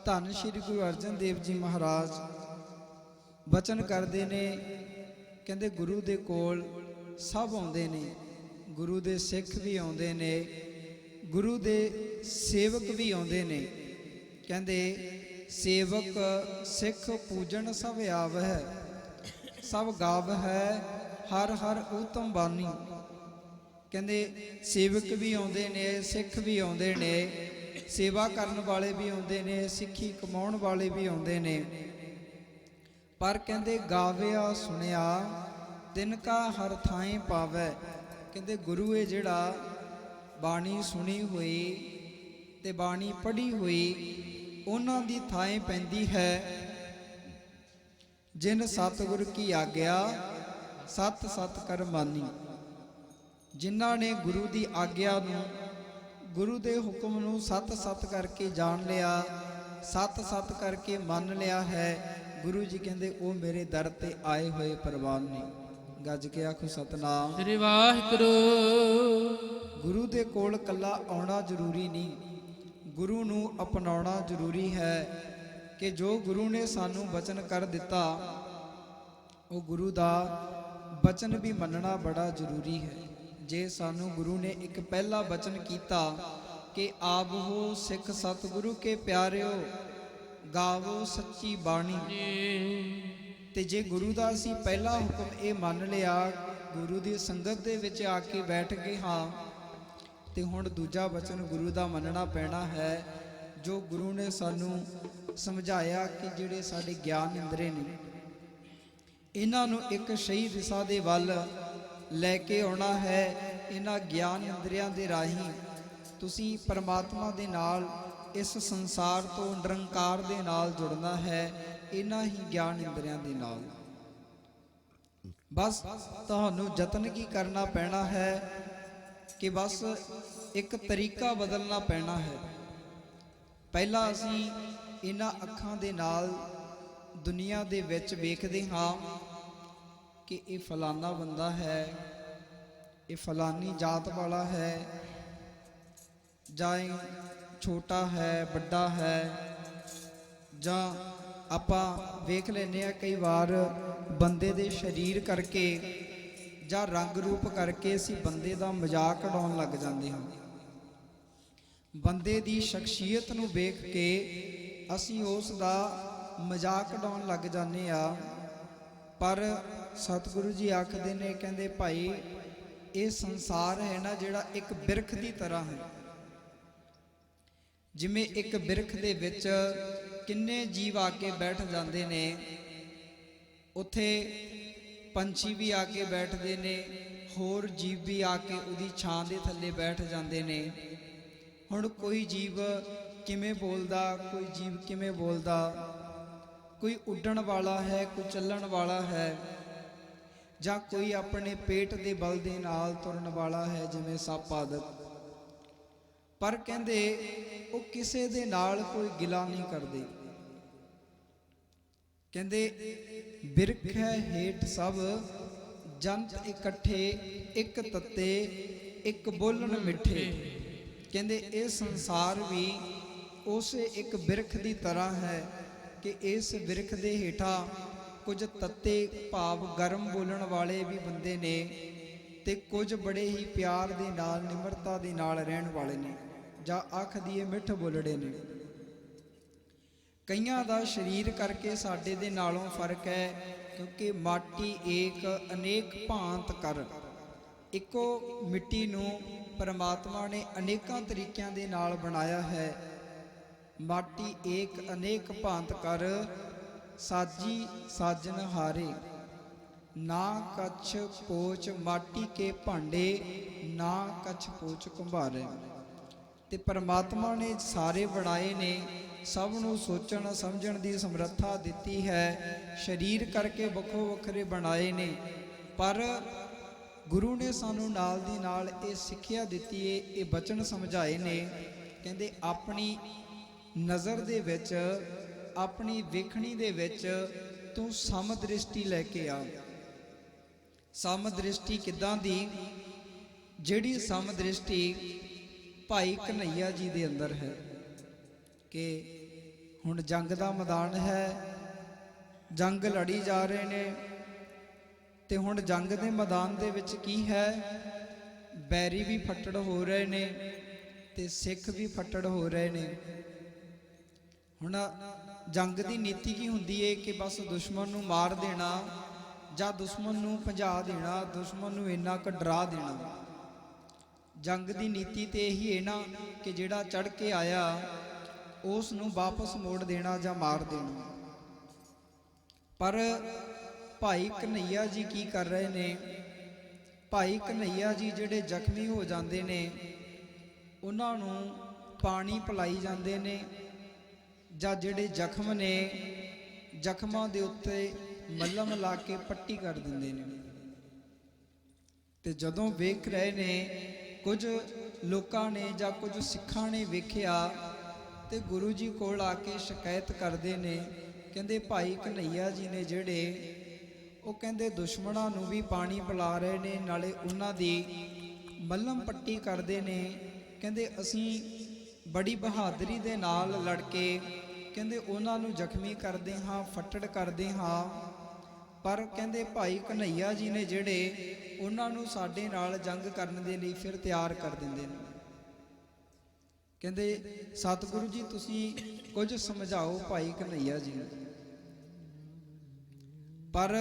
ਧੰਨ ਸ਼੍ਰੀ ਗੁਰੂ ਅਰਜਨ ਦੇਵ ਜੀ ਮਹਾਰਾਜ ਬਚਨ ਕਰਦੇ ਨੇ, ਕਹਿੰਦੇ ਗੁਰੂ ਦੇ ਕੋਲ ਸਭ ਆਉਂਦੇ ਨੇ, ਗੁਰੂ ਦੇ ਸਿੱਖ ਵੀ ਆਉਂਦੇ ਨੇ, ਗੁਰੂ ਦੇ ਸੇਵਕ ਵੀ ਆਉਂਦੇ ਨੇ। ਕਹਿੰਦੇ ਸੇਵਕ ਸਿੱਖ ਪੂਜਣ ਸਭ ਆਵਹਿ, ਸਭ ਗਾਵਹਿ ਹਰ ਹਰ ਊਤਮ ਬਾਣੀ। ਕਹਿੰਦੇ ਸੇਵਕ ਵੀ ਆਉਂਦੇ ਨੇ, ਸਿੱਖ ਵੀ ਆਉਂਦੇ ਨੇ, ਸੇਵਾ ਕਰਨ ਵਾਲੇ ਵੀ ਆਉਂਦੇ ਨੇ, ਸਿੱਖੀ ਕਮਾਉਣ ਵਾਲੇ ਵੀ ਆਉਂਦੇ ਨੇ। ਪਰ ਕਹਿੰਦੇ ਗਾਵਿਆ ਸੁਣਿਆ ਤਿਨ ਕਾ ਹਰ ਥਾਂ ਪਾਵੈ। ਕਹਿੰਦੇ ਗੁਰੂ ਇਹ ਜਿਹੜਾ ਬਾਣੀ ਸੁਣੀ ਹੋਈ ਤੇ ਬਾਣੀ ਪੜ੍ਹੀ ਹੋਈ ਉਹਨਾਂ ਦੀ ਥਾਂ ਪੈਂਦੀ ਹੈ। ਜਿਨ ਸਤਿਗੁਰ ਕੀ ਆਗਿਆ ਸਤ ਸਤ ਕਰ ਮਾਨੀ। ਜਿਨ੍ਹਾਂ ਨੇ ਗੁਰੂ ਦੀ ਆਗਿਆ ਨੂੰ, ਗੁਰੂ ਦੇ ਹੁਕਮ ਨੂੰ ਸਤ ਸਤ ਕਰਕੇ ਜਾਣ ਲਿਆ, ਸਤ ਸਤ ਕਰਕੇ ਮੰਨ ਲਿਆ ਹੈ, ਗੁਰੂ ਜੀ ਕਹਿੰਦੇ ਉਹ ਮੇਰੇ ਦਰ ਤੇ ਆਏ ਹੋਏ ਪ੍ਰਵਾਨ ਨੇ। ਗੱਜ ਕੇ ਆਖੋ ਸਤਨਾਮ ਸ੍ਰੀ ਵਾਹਿਗੁਰੂ। ਗੁਰੂ ਦੇ ਕੋਲ ਕੱਲਾ ਆਉਣਾ ਜ਼ਰੂਰੀ ਨਹੀਂ, ਗੁਰੂ ਨੂੰ ਅਪਣਾਉਣਾ ਜ਼ਰੂਰੀ ਹੈ। ਕਿ ਜੋ ਗੁਰੂ ਨੇ ਸਾਨੂੰ ਬਚਨ ਕਰ ਦਿੱਤਾ, ਉਹ ਗੁਰੂ ਦਾ ਬਚਨ ਵੀ ਮੰਨਣਾ ਬੜਾ ਜ਼ਰੂਰੀ ਹੈ। ਜੇ ਸਾਨੂੰ ਗੁਰੂ ਨੇ ਇੱਕ ਪਹਿਲਾ ਬਚਨ ਕੀਤਾ ਕਿ ਆਵੋ ਸਿੱਖ ਸਤਿਗੁਰੂ ਕੇ ਪਿਆਰਿਓ, ਗਾਵੋ ਸੱਚੀ ਬਾਣੀ, ਤੇ ਜੇ ਗੁਰੂ ਦਾ ਅਸੀਂ ਪਹਿਲਾ ਹੁਕਮ ਇਹ ਮੰਨ ਲਿਆ, ਗੁਰੂ ਦੀ ਸੰਗਤ ਦੇ ਵਿੱਚ ਆ ਕੇ ਬੈਠ ਗਏ ਹਾਂ, ਤੇ ਹੁਣ ਦੂਜਾ ਬਚਨ ਗੁਰੂ ਦਾ ਮੰਨਣਾ ਪੈਣਾ ਹੈ, ਜੋ ਗੁਰੂ ਨੇ ਸਾਨੂੰ ਸਮਝਾਇਆ ਕਿ ਜਿਹੜੇ ਸਾਡੇ ਗਿਆਨ ਇੰਦਰੇ ਨੇ, ਇਹਨਾਂ ਨੂੰ ਇੱਕ ਸਹੀ ਦਿਸ਼ਾ ਦੇ ਵੱਲ ਲੈ ਕੇ ਆਉਣਾ ਹੈ। ਇਹਨਾਂ ਗਿਆਨ ਇੰਦਰੀਆਂ ਦੇ ਰਾਹੀਂ ਤੁਸੀਂ ਪਰਮਾਤਮਾ ਦੇ ਨਾਲ, ਇਸ ਸੰਸਾਰ ਤੋਂ ਨਿਰੰਕਾਰ ਦੇ ਨਾਲ ਜੁੜਨਾ ਹੈ, ਇਹਨਾਂ ਹੀ ਗਿਆਨ ਇੰਦਰੀਆਂ ਦੇ ਨਾਲ। ਬਸ ਤੁਹਾਨੂੰ ਯਤਨ ਕੀ ਕਰਨਾ ਪੈਣਾ ਹੈ ਕਿ ਬਸ ਇੱਕ ਤਰੀਕਾ ਬਦਲਣਾ ਪੈਣਾ ਹੈ। ਪਹਿਲਾਂ ਅਸੀਂ ਇਹਨਾਂ ਅੱਖਾਂ ਦੇ ਨਾਲ ਦੁਨੀਆ ਦੇ ਵਿੱਚ ਵੇਖਦੇ ਹਾਂ ਕਿ ਇਹ ਫਲਾਨਾ ਬੰਦਾ ਹੈ, ਇਹ ਫਲਾਨੀ ਜਾਤ ਵਾਲਾ ਹੈ, ਜਾਂ ਇਹ ਛੋਟਾ ਹੈ, ਵੱਡਾ ਹੈ, ਜਾਂ ਆਪਾਂ ਵੇਖ ਲੈਂਦੇ ਹਾਂ ਕਈ ਵਾਰ ਬੰਦੇ ਦੇ ਸਰੀਰ ਕਰਕੇ ਜਾਂ ਰੰਗ ਰੂਪ ਕਰਕੇ ਅਸੀਂ ਬੰਦੇ ਦਾ ਮਜ਼ਾਕ ਉਡਾਉਣ ਲੱਗ ਜਾਂਦੇ ਹਾਂ। ਬੰਦੇ ਦੀ ਸ਼ਖਸੀਅਤ ਨੂੰ ਵੇਖ ਕੇ ਅਸੀਂ ਉਸ ਦਾ ਮਜ਼ਾਕ ਉਡਾਉਣ ਲੱਗ ਜਾਂਦੇ ਆ। ਪਰ ਸਤਿਗੁਰੂ ਜੀ ਆਖਦੇ ਨੇ, ਕਹਿੰਦੇ ਭਾਈ ਇਹ ਸੰਸਾਰ ਹੈ ਨਾ ਜਿਹੜਾ, ਇੱਕ ਬਿਰਖ ਦੀ ਤਰ੍ਹਾਂ ਹੈ। ਜਿਵੇਂ ਇੱਕ ਬਿਰਖ ਦੇ ਵਿੱਚ ਕਿੰਨੇ ਜੀਵ ਆ ਕੇ ਬੈਠ ਜਾਂਦੇ ਨੇ, ਉੱਥੇ ਪੰਛੀ ਵੀ ਆ ਕੇ ਬੈਠਦੇ ਨੇ, ਹੋਰ ਜੀਵ ਵੀ ਆ ਕੇ ਉਹਦੀ ਛਾਂ ਦੇ ਥੱਲੇ ਬੈਠ ਜਾਂਦੇ ਨੇ। ਹੁਣ ਕੋਈ ਜੀਵ ਕਿਵੇਂ ਬੋਲਦਾ, ਕੋਈ ਜੀਵ ਕਿਵੇਂ ਬੋਲਦਾ, ਕੋਈ ਉੱਡਣ ਵਾਲਾ ਹੈ, ਕੋਈ ਚੱਲਣ ਵਾਲਾ ਹੈ, ਜਾਂ ਕੋਈ ਆਪਣੇ ਪੇਟ ਦੇ ਬਲ ਦੇ ਨਾਲ ਤੁਰਨ ਵਾਲਾ ਹੈ, ਜਿਵੇਂ ਸੱਪ ਆਦਿ। ਪਰ ਕਹਿੰਦੇ ਉਹ ਕਿਸੇ ਦੇ ਨਾਲ ਕੋਈ ਗਿਲਾ ਨਹੀਂ ਕਰਦੇ। ਕਹਿੰਦੇ ਬਿਰਖ ਹੈ ਹੇਠ ਸਭ ਜੰਤ ਇਕੱਠੇ, ਇੱਕ ਤੱਤੇ ਇੱਕ ਬੋਲਣ ਮਿੱਠੇ। ਕਹਿੰਦੇ ਇਹ ਸੰਸਾਰ ਵੀ ਉਸੇ ਇੱਕ ਬਿਰਖ ਦੀ ਤਰ੍ਹਾਂ ਹੈ ਕਿ ਇਸ ਬਿਰਖ ਦੇ ਹੇਠਾਂ ਕੁਝ ਤੱਤੇ ਭਾਵ ਗਰਮ ਬੋਲਣ ਵਾਲੇ ਵੀ ਬੰਦੇ ਨੇ, ਤੇ ਕੁਝ ਬੜੇ ਹੀ ਪਿਆਰ ਦੇ ਨਾਲ, ਨਿਮਰਤਾ ਦੇ ਨਾਲ ਰਹਿਣ ਵਾਲੇ ਨੇ, ਜਾਂ ਆਖ ਦੀਏ ਮਿੱਠ ਬੋਲੜੇ ਨੇ। ਕਈਆਂ ਦਾ ਸਰੀਰ ਕਰਕੇ ਸਾਡੇ ਦੇ ਨਾਲੋਂ ਫਰਕ ਹੈ, ਕਿਉਂਕਿ ਮਾਟੀ ਏਕ ਅਨੇਕ ਭਾਂਤ ਕਰ। ਇੱਕੋ ਮਿੱਟੀ ਨੂੰ ਪਰਮਾਤਮਾ ਨੇ ਅਨੇਕਾਂ ਤਰੀਕਿਆਂ ਦੇ ਨਾਲ ਬਣਾਇਆ ਹੈ। ਮਾਟੀ ਏਕ ਅਨੇਕ ਭਾਂਤ ਕਰ, ਸਾਜੀ ਸਾਜਨ ਹਾਰੇ। ਨਾ ਕਛ ਪੋਚ ਮਾਟੀ ਕੇ ਭਾਂਡੇ, ਨਾ ਕਛ ਪੋਚ ਕੁੰਭਾਰੇ। ਤੇ ਪਰਮਾਤਮਾ ਨੇ ਸਾਰੇ ਬਣਾਏ ਨੇ, ਸਭ ਨੂੰ ਸੋਚਣ ਸਮਝਣ ਦੀ ਸਮਰੱਥਾ ਦਿੱਤੀ ਹੈ। ਸਰੀਰ ਕਰਕੇ ਵੱਖੋ ਵੱਖਰੇ ਬਣਾਏ ਨੇ, ਪਰ ਗੁਰੂ ਨੇ ਸਾਨੂੰ ਨਾਲ ਦੀ ਨਾਲ ਇਹ ਸਿੱਖਿਆ ਦਿੱਤੀ ਏ, ਇਹ ਬਚਨ ਸਮਝਾਏ ਨੇ। ਕਹਿੰਦੇ ਆਪਣੀ ਨਜ਼ਰ ਦੇ ਵਿੱਚ, ਆਪਣੀ ਵੇਖਣੀ ਦੇ ਵਿੱਚ ਤੂੰ ਸਮ ਦ੍ਰਿਸ਼ਟੀ ਲੈ ਕੇ ਆ। ਸਮ ਦ੍ਰਿਸ਼ਟੀ ਕਿੱਦਾਂ ਦੀ? ਜਿਹੜੀ ਸਮ ਦ੍ਰਿਸ਼ਟੀ ਭਾਈ ਕਨ੍ਹਈਆ ਜੀ ਦੇ ਅੰਦਰ ਹੈ। ਕਿ ਹੁਣ ਜੰਗ ਦਾ ਮੈਦਾਨ ਹੈ, ਜੰਗ ਲੜੀ ਜਾ ਰਹੇ ਨੇ, ਤੇ ਹੁਣ ਜੰਗ ਦੇ ਮੈਦਾਨ ਦੇ ਵਿੱਚ ਕੀ ਹੈ? ਬੈਰੀ ਵੀ ਫੱਟੜ ਹੋ ਰਹੇ ਨੇ ਤੇ ਸਿੱਖ ਵੀ ਫੱਟੜ ਹੋ ਰਹੇ ਨੇ। ਹੁਣ ਜੰਗ ਦੀ ਨੀਤੀ ਕੀ ਹੁੰਦੀ ਏ ਕਿ ਬਸ ਦੁਸ਼ਮਣ ਨੂੰ ਮਾਰ ਦੇਣਾ, ਜਾਂ ਦੁਸ਼ਮਣ ਨੂੰ ਭਜਾ ਦੇਣਾ, ਦੁਸ਼ਮਣ ਨੂੰ ਇੰਨਾ ਕੁ ਡਰਾ ਦੇਣਾ। ਜੰਗ ਦੀ ਨੀਤੀ ਤੇ ਇਹੀ ਹੈ ਨਾ ਕਿ ਜਿਹੜਾ ਚੜ੍ਹ ਕੇ ਆਇਆ ਉਸ ਨੂੰ ਵਾਪਸ ਮੋੜ ਦੇਣਾ ਜਾਂ ਮਾਰ ਦੇਣਾ। ਪਰ ਭਾਈ ਕਨ੍ਹਈਆ ਜੀ ਕੀ ਕਰ ਰਹੇ ਨੇ? ਭਾਈ ਕਨ੍ਹਈਆ ਜੀ ਜਿਹੜੇ ਜ਼ਖਮੀ ਹੋ ਜਾਂਦੇ ਨੇ, ਉਹਨਾਂ ਨੂੰ ਪਾਣੀ ਪਿਲਾਈ ਜਾਂਦੇ ਨੇ, ਜਾਂ ਜਿਹੜੇ ਜ਼ਖਮ ਨੇ, ਜ਼ਖਮਾਂ ਦੇ ਉੱਤੇ ਮੱਲਮ ਲਾ ਕੇ ਪੱਟੀ ਕਰ ਦਿੰਦੇ ਨੇ। ਤੇ ਜਦੋਂ ਵੇਖ ਰਹੇ ਨੇ, ਕੁਝ ਲੋਕਾਂ ਨੇ ਜਾਂ ਕੁਝ ਸਿੱਖਾਂ ਨੇ ਵੇਖਿਆ, ਤੇ ਗੁਰੂ ਜੀ ਕੋਲ ਆ ਕੇ ਸ਼ਿਕਾਇਤ ਕਰਦੇ ਨੇ। ਕਹਿੰਦੇ ਭਾਈ ਕਨ੍ਹਈਆ ਜੀ ਨੇ ਜਿਹੜੇ, ਉਹ ਕਹਿੰਦੇ ਦੁਸ਼ਮਣਾਂ ਨੂੰ ਵੀ ਪਾਣੀ ਪਿਲਾ ਰਹੇ ਨੇ, ਨਾਲੇ ਉਹਨਾਂ ਦੀ ਮੱਲਮ ਪੱਟੀ ਕਰਦੇ ਨੇ। ਕਹਿੰਦੇ ਅਸੀਂ ਬੜੀ ਬਹਾਦਰੀ ਦੇ ਨਾਲ ਲੜ ਕੇ, ਕਹਿੰਦੇ ਉਹਨਾਂ ਨੂੰ ਜ਼ਖਮੀ ਕਰਦੇ ਹਾਂ, ਫੱਟੜ ਕਰਦੇ ਹਾਂ। ਪਰ ਕਹਿੰਦੇ ਭਾਈ ਕਨ੍ਹਈਆ ਜੀ ਨੇ ਜਿਹੜੇ, ਉਹਨਾਂ ਨੂੰ ਸਾਡੇ ਨਾਲ ਜੰਗ ਕਰਨ ਦੇ ਲਈ ਫਿਰ ਤਿਆਰ ਕਰ ਦਿੰਦੇ ਨੇ। ਕਹਿੰਦੇ ਸਤਿਗੁਰੂ ਜੀ ਤੁਸੀਂ ਕੁਝ ਸਮਝਾਓ ਭਾਈ ਕਨ੍ਹਈਆ ਜੀ ਨੂੰ। ਪਰ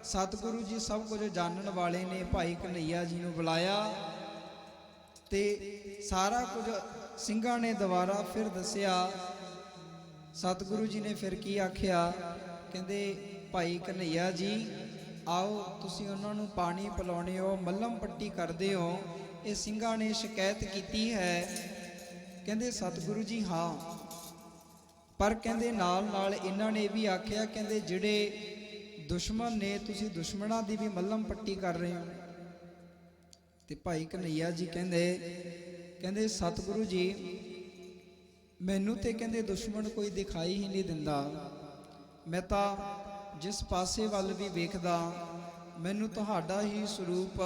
ਸਤਿਗੁਰੂ ਜੀ ਸਭ ਕੁਝ ਜਾਣਨ ਵਾਲੇ ਨੇ। ਭਾਈ ਕਨ੍ਹਈਆ ਜੀ ਨੂੰ ਬੁਲਾਇਆ ਤੇ ਸਾਰਾ ਕੁਝ ਸਿੰਘਾਂ ਨੇ ਦੁਬਾਰਾ ਫਿਰ ਦੱਸਿਆ। ਸਤਿਗੁਰੂ ਜੀ ਨੇ ਫਿਰ ਕੀ ਆਖਿਆ? ਕਹਿੰਦੇ ਭਾਈ ਕਨ੍ਹਈਆ ਜੀ ਆਓ ਤੁਸੀਂ ਉਹਨਾਂ ਨੂੰ ਪਾਣੀ ਪਿਲਾਉਂਦੇ ਹੋ, ਮੱਲਮ ਪੱਟੀ ਕਰਦੇ ਹੋ। ਇਹ ਸਿੰਘਾਂ ਨੇ ਸ਼ਿਕਾਇਤ ਕੀਤੀ ਹੈ। ਕਹਿੰਦੇ ਸਤਿਗੁਰੂ ਜੀ ਹਾਂ, ਪਰ ਕਹਿੰਦੇ ਨਾਲ ਨਾਲ ਇਹਨਾਂ ਨੇ ਵੀ ਆਖਿਆ, ਕਹਿੰਦੇ ਜਿਹੜੇ ਦੁਸ਼ਮਣ ਨੇ ਤੁਸੀਂ ਦੁਸ਼ਮਣਾਂ ਦੀ ਵੀ ਮੱਲਮ ਪੱਟੀ ਕਰ ਰਹੇ ਹੋ। ਤੇ ਭਾਈ ਕਨ੍ਹਈਆ ਜੀ ਕਹਿੰਦੇ ਸਤਿਗੁਰੂ ਜੀ ਮੈਨੂੰ ਤੇ ਕਹਿੰਦੇ ਦੁਸ਼ਮਣ ਕੋਈ ਦਿਖਾਈ ਹੀ ਨਹੀਂ ਦਿੰਦਾ। ਮੈਂ ਤਾਂ ਜਿਸ ਪਾਸੇ ਵੱਲ ਵੀ ਵੇਖਦਾ ਮੈਨੂੰ ਤੁਹਾਡਾ ਹੀ ਸਰੂਪ,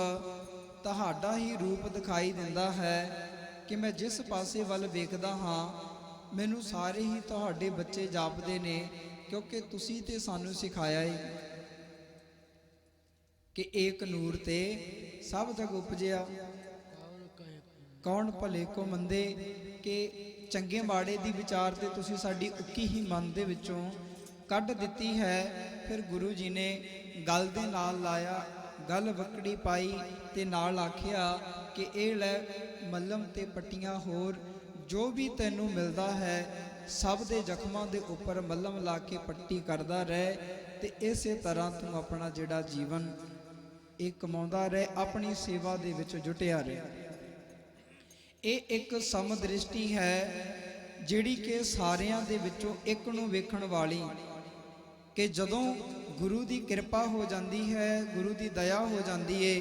ਤੁਹਾਡਾ ਹੀ ਰੂਪ ਦਿਖਾਈ ਦਿੰਦਾ ਹੈ ਕਿ ਮੈਂ ਜਿਸ ਪਾਸੇ ਵੱਲ ਵੇਖਦਾ ਹਾਂ ਮੈਨੂੰ ਸਾਰੇ ਹੀ ਤੁਹਾਡੇ ਬੱਚੇ ਜਾਪਦੇ ਨੇ, ਕਿਉਂਕਿ ਤੁਸੀਂ ਤੇ ਸਾਨੂੰ ਸਿਖਾਇਆ ਹੈ ਕਿ ਏਕ ਨੂਰ ਤੇ ਸਭ ਜਗ ਉਪਜਿਆ, ਕੌਣ ਭਲੇ ਕੋ ਮੰਦੇ। ਕਿ ਚੰਗੇ ਮਾੜੇ ਦੀ ਵਿਚਾਰ ਤੇ ਤੁਸੀਂ ਸਾਡੀ ਉੱਕੀ ਹੀ ਮਨ ਦੇ ਵਿੱਚੋਂ ਕੱਢ ਦਿੱਤੀ ਹੈ। ਫਿਰ ਗੁਰੂ ਜੀ ਨੇ ਗਲ ਦੇ ਨਾਲ ਲਾਇਆ, ਗਲ ਵਕੜੀ ਪਾਈ ਤੇ ਨਾਲ ਆਖਿਆ ਕਿ ਇਹ ਲੈ ਮੱਲਮ ਤੇ ਪੱਟੀਆਂ, ਹੋਰ ਜੋ ਵੀ ਤੈਨੂੰ ਮਿਲਦਾ ਹੈ ਸਭ ਦੇ ਜ਼ਖਮਾਂ ਦੇ ਉੱਪਰ ਮੱਲਮ ਲਾ ਕੇ ਪੱਟੀ ਕਰਦਾ ਰਹਿ, ਤੇ ਇਸੇ ਤਰ੍ਹਾਂ ਤੂੰ ਆਪਣਾ ਜਿਹੜਾ ਜੀਵਨ ਇਹ ਕਮਾਉਂਦਾ ਰਹਿ, ਆਪਣੀ ਸੇਵਾ ਦੇ ਵਿੱਚ ਜੁਟਿਆ ਰਹਿ। ਇਹ ਇੱਕ ਸਮਦ੍ਰਿਸ਼ਟੀ ਹੈ ਜਿਹੜੀ ਕਿ ਸਾਰਿਆਂ ਦੇ ਵਿੱਚੋਂ ਇੱਕ ਨੂੰ ਵੇਖਣ ਵਾਲੀ, ਕਿ ਜਦੋਂ ਗੁਰੂ ਦੀ ਕਿਰਪਾ ਹੋ ਜਾਂਦੀ ਹੈ, ਗੁਰੂ ਦੀ ਦਇਆ ਹੋ ਜਾਂਦੀ ਏ,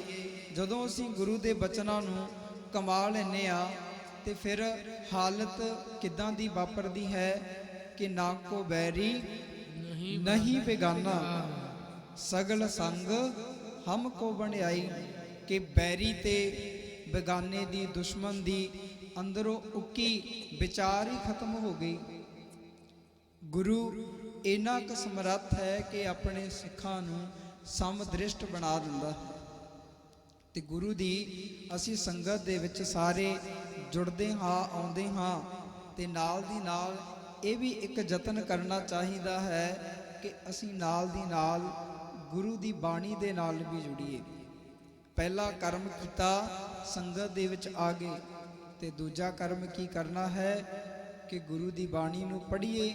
ਜਦੋਂ ਅਸੀਂ ਗੁਰੂ ਦੇ ਬਚਨਾਂ ਨੂੰ ਕਮਾ ਲੈਂਦੇ ਆ ਤੇ ਫਿਰ ਹਾਲਤ ਕਿੱਦਾਂ ਦੀ ਵਾਪਰਦੀ ਹੈ ਕਿ ਨਾ ਕੋ ਬੈਰੀ ਨਹੀਂ ਬੇਗਾਨਾ, ਸਗਲ ਸੰਗ ਹਮ ਕੋ ਬਣਾਈ। ਕਿ ਬੈਰੀ ਤੇ ਬੇਗਾਨੇ ਦੀ, ਦੁਸ਼ਮਣ ਦੀ ਅੰਦਰੋਂ ਉੱਕੀ ਵਿਚਾਰ ਹੀ ਖਤਮ ਹੋ ਗਈ। ਗੁਰੂ ਇੰਨਾ ਕੁ ਸਮਰੱਥ ਹੈ ਕਿ ਆਪਣੇ ਸਿੱਖਾਂ ਨੂੰ ਸਮਦ੍ਰਿਸ਼ਟ ਬਣਾ ਦਿੰਦਾ ਹੈ। ਤੇ ਗੁਰੂ ਦੀ ਅਸੀਂ ਸੰਗਤ ਦੇ ਵਿੱਚ ਸਾਰੇ ਜੁੜਦੇ ਹਾਂ, ਆਉਂਦੇ ਹਾਂ, ਤੇ ਨਾਲ ਦੀ ਨਾਲ ਇਹ ਵੀ ਇੱਕ ਯਤਨ ਕਰਨਾ ਚਾਹੀਦਾ ਹੈ ਕਿ ਅਸੀਂ ਨਾਲ ਦੀ ਨਾਲ ਗੁਰੂ ਦੀ ਬਾਣੀ ਦੇ ਨਾਲ ਵੀ ਜੁੜੀਏ। ਪਹਿਲਾ ਕਰਮ ਕੀਤਾ, ਸੰਗਤ ਦੇ ਵਿੱਚ ਆ ਗਏ, ਤੇ ਦੂਜਾ ਕਰਮ ਕੀ ਕਰਨਾ ਹੈ ਕਿ ਗੁਰੂ ਦੀ ਬਾਣੀ ਨੂੰ ਪੜ੍ਹੀਏ,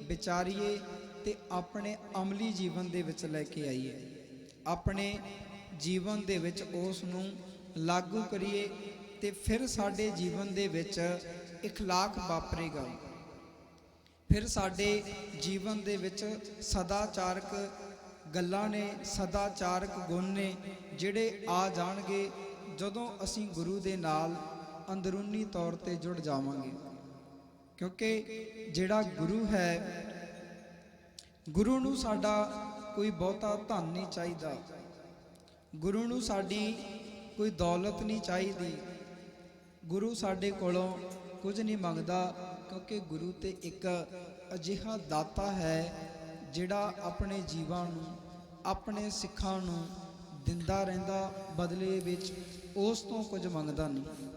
ਵਿਚਾਰੀਏ ਤੇ ਆਪਣੇ ਅਮਲੀ ਜੀਵਨ ਦੇ ਵਿੱਚ ਲੈ ਕੇ ਆਈਏ, ਆਪਣੇ ਜੀਵਨ ਦੇ ਵਿੱਚ ਉਸ ਨੂੰ ਲਾਗੂ ਕਰੀਏ, ਤੇ ਫਿਰ ਸਾਡੇ ਜੀਵਨ ਦੇ ਵਿੱਚ ਇਖਲਾਕ ਵਾਪਰੇਗਾ। ਫਿਰ ਸਾਡੇ ਜੀਵਨ ਦੇ ਵਿੱਚ ਸਦਾਚਾਰਕ ਗੱਲਾਂ ਨੇ, ਸਦਾਚਾਰਕ ਗੁਣ ਨੇ ਜਿਹੜੇ ਆ ਜਾਣਗੇ ਜਦੋਂ ਅਸੀਂ ਗੁਰੂ ਦੇ ਨਾਲ ਅੰਦਰੂਨੀ ਤੌਰ ਤੇ ਜੁੜ ਜਾਵਾਂਗੇ। ਕਿਉਂਕਿ ਜਿਹੜਾ ਗੁਰੂ ਹੈ, ਗੁਰੂ ਨੂੰ ਸਾਡਾ ਕੋਈ ਬਹੁਤਾ ਧਨ ਨਹੀਂ ਚਾਹੀਦਾ, ਗੁਰੂ ਨੂੰ ਸਾਡੀ ਕੋਈ ਦੌਲਤ ਨਹੀਂ ਚਾਹੀਦੀ, ਗੁਰੂ ਸਾਡੇ ਕੋਲੋਂ ਕੁਝ ਨਹੀਂ ਮੰਗਦਾ, ਕਿਉਂਕਿ ਗੁਰੂ ਤੇ ਇੱਕ ਅਜਿਹਾ ਦਾਤਾ ਹੈ ਜਿਹੜਾ ਆਪਣੇ ਜੀਵਾਂ ਨੂੰ, ਆਪਣੇ ਸਿੱਖਾਂ ਨੂੰ ਦਿੰਦਾ ਰਹਿੰਦਾ, ਬਦਲੇ ਵਿੱਚ ਉਸ ਤੋਂ ਕੁਝ ਮੰਗਦਾ ਨਹੀਂ।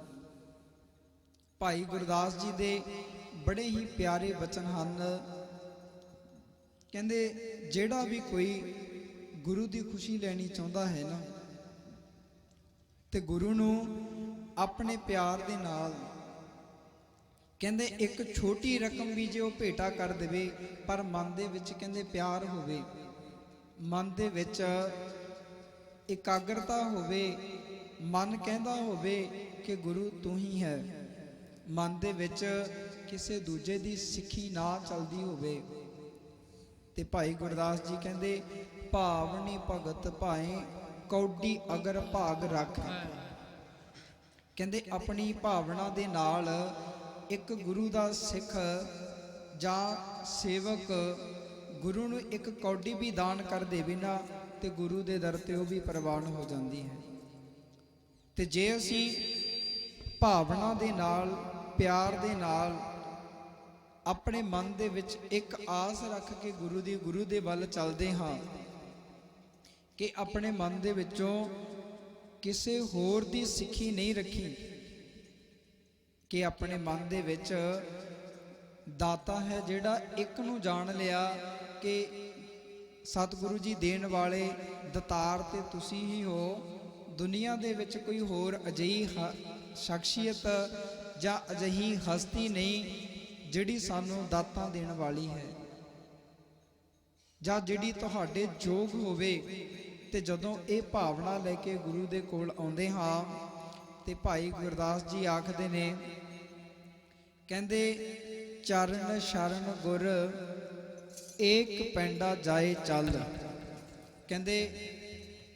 ਭਾਈ ਗੁਰਦਾਸ ਜੀ ਦੇ ਬੜੇ ਹੀ ਪਿਆਰੇ ਬਚਨ ਹਨ। ਕਹਿੰਦੇ ਜਿਹੜਾ ਵੀ ਕੋਈ ਗੁਰੂ ਦੀ ਖੁਸ਼ੀ ਲੈਣੀ ਚਾਹੁੰਦਾ ਹੈ ਨਾ, ਤੇ ਗੁਰੂ ਨੂੰ ਆਪਣੇ ਪਿਆਰ ਦੇ ਨਾਲ, ਕਹਿੰਦੇ ਇੱਕ ਛੋਟੀ ਰਕਮ ਵੀ ਜੇ ਉਹ ਭੇਟਾ ਕਰ ਦੇਵੇ, ਪਰ ਮਨ ਦੇ ਵਿੱਚ ਕਹਿੰਦੇ ਪਿਆਰ ਹੋਵੇ, ਮਨ ਦੇ ਵਿੱਚ ਇਕਾਗਰਤਾ ਹੋਵੇ, ਮਨ ਕਹਿੰਦਾ ਹੋਵੇ ਕਿ ਗੁਰੂ ਤੂੰ ਹੀ ਹੈ, ਮਨ ਦੇ ਵਿੱਚ ਕਿਸੇ ਦੂਜੇ ਦੀ ਸਿੱਖੀ ਨਾ ਚੱਲਦੀ ਹੋਵੇ। ਤੇ ਭਾਈ ਗੁਰਦਾਸ ਜੀ ਕਹਿੰਦੇ ਭਾਵਨੀ ਭਗਤ ਭਾਏ ਕੌਡੀ ਅਗਰ ਭਾਗ ਰੱਖ। ਕਹਿੰਦੇ ਆਪਣੀ ਭਾਵਨਾ ਦੇ ਨਾਲ ਇੱਕ ਗੁਰੂ ਦਾ ਸਿੱਖ ਜਾਂ ਸੇਵਕ ਗੁਰੂ ਨੂੰ ਇੱਕ ਕੌਡੀ ਵੀ ਦਾਨ ਕਰ ਦੇਵੇ ਨਾ, ਤੇ ਗੁਰੂ ਦੇ ਦਰ ਤੇ ਉਹ ਵੀ ਪ੍ਰਵਾਨ ਹੋ ਜਾਂਦੀ ਹੈ। ਤੇ ਜੇ ਅਸੀਂ ਭਾਵਨਾ ਦੇ ਨਾਲ, ਪਿਆਰ ਦੇ ਨਾਲ ਆਪਣੇ ਮਨ ਦੇ ਵਿੱਚ ਇੱਕ ਆਸ ਰੱਖ ਕੇ ਗੁਰੂ ਦੇ ਵੱਲ ਚੱਲਦੇ ਹਾਂ, ਕਿ ਆਪਣੇ ਮਨ ਦੇ ਵਿੱਚੋਂ ਕਿਸੇ ਹੋਰ ਦੀ ਸਿੱਖੀ ਨਹੀਂ ਰੱਖੀ, ਕਿ ਆਪਣੇ ਮਨ ਦੇ ਵਿੱਚ ਦਾਤਾ ਹੈ ਜਿਹੜਾ ਇੱਕ ਨੂੰ ਜਾਣ ਲਿਆ ਕਿ ਸਤਿਗੁਰੂ ਜੀ ਦੇਣ ਵਾਲੇ ਦਤਾਰ ਤੇ ਤੁਸੀਂ ਹੀ ਹੋ। ਦੁਨੀਆ ਦੇ ਵਿੱਚ ਕੋਈ ਹੋਰ ਅਜਿਹੀ ਸ਼ਖਸੀਅਤ ਜਾਂ ਅਜਿਹੀ ਹਸਤੀ ਨਹੀਂ ਜਿਹੜੀ ਸਾਨੂੰ ਦਾਤਾਂ ਦੇਣ ਵਾਲੀ ਹੈ। ਜਾਂ ਜਿਹੜੀ ਤੁਹਾਡੇ ਯੋਗ ਹੋਵੇ। ਤੇ ਜਦੋਂ ਇਹ ਭਾਵਨਾ ਲੈ ਕੇ ਗੁਰੂ ਦੇ ਕੋਲ ਆਉਂਦੇ ਹਾਂ ਤੇ ਭਾਈ ਗੁਰਦਾਸ ਜੀ ਆਖਦੇ ਨੇ, ਕਹਿੰਦੇ ਚਰਨ ਸ਼ਰਨ ਗੁਰ ਏਕ ਪੈਂਡਾ ਜਾਏ ਚੱਲ। ਕਹਿੰਦੇ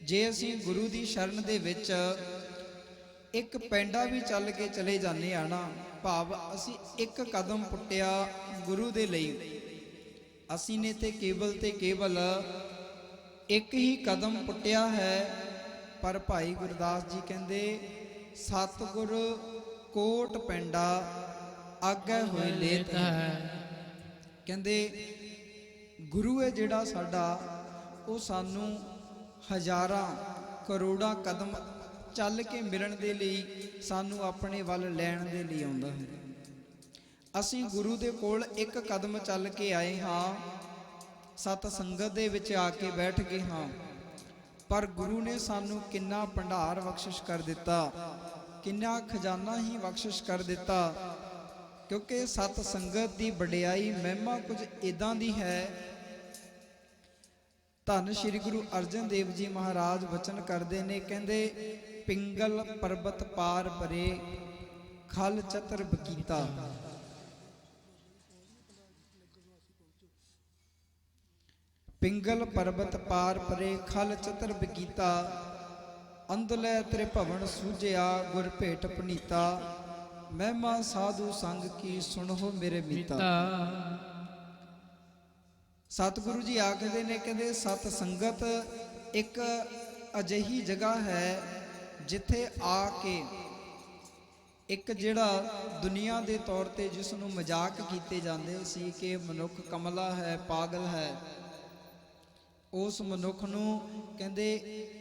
ਜੇ ਅਸੀਂ ਗੁਰੂ ਦੀ ਸ਼ਰਨ ਦੇ ਵਿੱਚ ਇੱਕ ਪੈਂਡਾ ਵੀ ਚੱਲ ਕੇ ਚਲੇ ਜਾਂਦੇ ਆ ਨਾ, ਭਾਵ ਅਸੀਂ ਇੱਕ ਕਦਮ ਪੁੱਟਿਆ ਗੁਰੂ ਦੇ ਲਈ, ਅਸੀਂ ਨੇ ਤੇ ਕੇਵਲ ਇੱਕ ਹੀ ਕਦਮ ਪੁੱਟਿਆ ਹੈ। ਪਰ ਭਾਈ ਗੁਰਦਾਸ ਜੀ ਕਹਿੰਦੇ ਸਤਿਗੁਰ ਕੋਟ ਪੈਂਡਾ ਆਗੇ ਹੋਏ ਲੇਤ ਹੈ। ਕਹਿੰਦੇ ਗੁਰੂ ਹੈ ਜਿਹੜਾ ਸਾਡਾ, ਉਹ ਸਾਨੂੰ ਹਜ਼ਾਰਾਂ ਕਰੋੜਾਂ ਕਦਮ ਚੱਲ ਕੇ ਮਿਲਣ ਦੇ ਲਈ, ਸਾਨੂੰ ਆਪਣੇ ਵੱਲ ਲੈਣ ਦੇ ਲਈ ਆਉਂਦਾ ਹੈ। ਅਸੀਂ ਗੁਰੂ ਦੇ ਕੋਲ ਇੱਕ ਕਦਮ ਚੱਲ ਕੇ ਆਏ ਹਾਂ, ਸਤ ਸੰਗਤ ਦੇ ਵਿੱਚ ਆ ਕੇ ਬੈਠ ਗਏ ਹਾਂ, ਪਰ ਗੁਰੂ ਨੇ ਸਾਨੂੰ ਕਿੰਨਾ ਭੰਡਾਰ ਬਖਸ਼ਿਸ਼ ਕਰ ਦਿੱਤਾ, ਕਿੰਨਾ ਖਜ਼ਾਨਾ ਹੀ ਬਖਸ਼ਿਸ਼ ਕਰ ਦਿੱਤਾ। ਕਿਉਂਕਿ ਸਤ ਸੰਗਤ ਦੀ ਵਡਿਆਈ ਮਹਿਮਾ ਕੁਝ ਇਦਾਂ ਦੀ ਹੈ। ਧੰਨ ਸ਼੍ਰੀ ਗੁਰੂ ਅਰਜਨ ਦੇਵ ਜੀ ਮਹਾਰਾਜ ਵਚਨ ਕਰਦੇ ਨੇ, ਕਹਿੰਦੇ ਪਿੰਗਲ ਪਰਬਤ ਪਾਰ ਪਰੇ ਖਲ ਚਤਰ ਬਕੀਤਾ। ਪਿੰਗਲ ਪਰਬਤ ਪਾਰ ਪਰੇ ਖਲ ਚਤਰ ਬਕੀਤਾ, ਅੰਦਲੇ ਤ੍ਰਿਭਵਨ ਸੂਝਿਆ ਗੁਰ ਭੇਟ ਪਨੀਤਾ। ਮਹਿਮਾ ਸਾਧੂ ਸੰਗ ਕੀ ਸੁਣੋ ਮੇਰੇ ਮੀਤਾ। ਸਤਿਗੁਰੂ ਜੀ ਆਖਦੇ ਨੇ, ਕਹਿੰਦੇ ਸਤ ਸੰਗਤ ਇੱਕ ਅਜਿਹੀ ਜਗ੍ਹਾ ਹੈ ਜਿੱਥੇ ਆ ਕੇ ਇੱਕ ਜਿਹੜਾ ਦੁਨੀਆ ਦੇ ਤੌਰ ਤੇ ਜਿਸ ਨੂੰ ਮਜ਼ਾਕ ਕੀਤੇ ਜਾਂਦੇ ਸੀ ਕਿ ਮਨੁੱਖ ਕਮਲਾ ਹੈ, ਪਾਗਲ ਹੈ, ਉਸ ਮਨੁੱਖ ਨੂੰ ਕਹਿੰਦੇ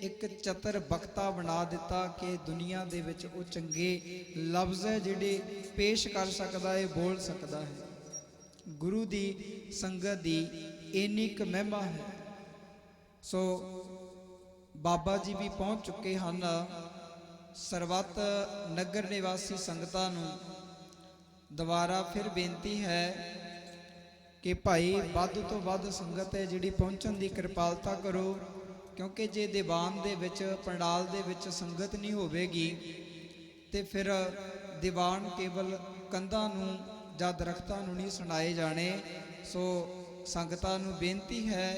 ਇੱਕ ਚਤਰ ਬਖਤਾ ਬਣਾ ਦਿੱਤਾ ਕਿ ਦੁਨੀਆ ਦੇ ਵਿੱਚ ਉਹ ਚੰਗੇ ਲਫ਼ਜ਼ ਹੈ ਜਿਹੜੇ ਪੇਸ਼ ਕਰ ਸਕਦਾ ਹੈ, ਬੋਲ ਸਕਦਾ ਹੈ। ਗੁਰੂ ਦੀ ਸੰਗਤ ਦੀ ਇੰਨੀ ਕੁ ਮਹਿਮਾ ਹੈ। ਸੋ ਬਾਬਾ ਜੀ ਵੀ ਪਹੁੰਚ ਚੁੱਕੇ ਹਨ। ਸਰਬੱਤ ਨਗਰ ਨਿਵਾਸੀ ਸੰਗਤਾਂ ਨੂੰ ਦੁਬਾਰਾ ਫਿਰ ਬੇਨਤੀ ਹੈ ਕਿ ਭਾਈ ਵੱਧ ਤੋਂ ਵੱਧ ਸੰਗਤ ਹੈ ਜਿਹੜੀ ਪਹੁੰਚਣ ਦੀ ਕਿਰਪਾਲਤਾ ਕਰੋ, ਕਿਉਂਕਿ ਜੇ ਦੀਵਾਨ ਦੇ ਵਿੱਚ, ਪੰਡਾਲ ਦੇ ਵਿੱਚ ਸੰਗਤ ਨਹੀਂ ਹੋਵੇਗੀ ਤੇ ਫਿਰ ਦੀਵਾਨ ਕੇਵਲ ਕੰਧਾਂ ਨੂੰ ਜਾਂ ਦਰਖਤਾਂ ਨੂੰ ਨਹੀਂ ਸੁਣਾਏ ਜਾਣੇ। ਸੋ ਸੰਗਤਾਂ ਨੂੰ ਬੇਨਤੀ ਹੈ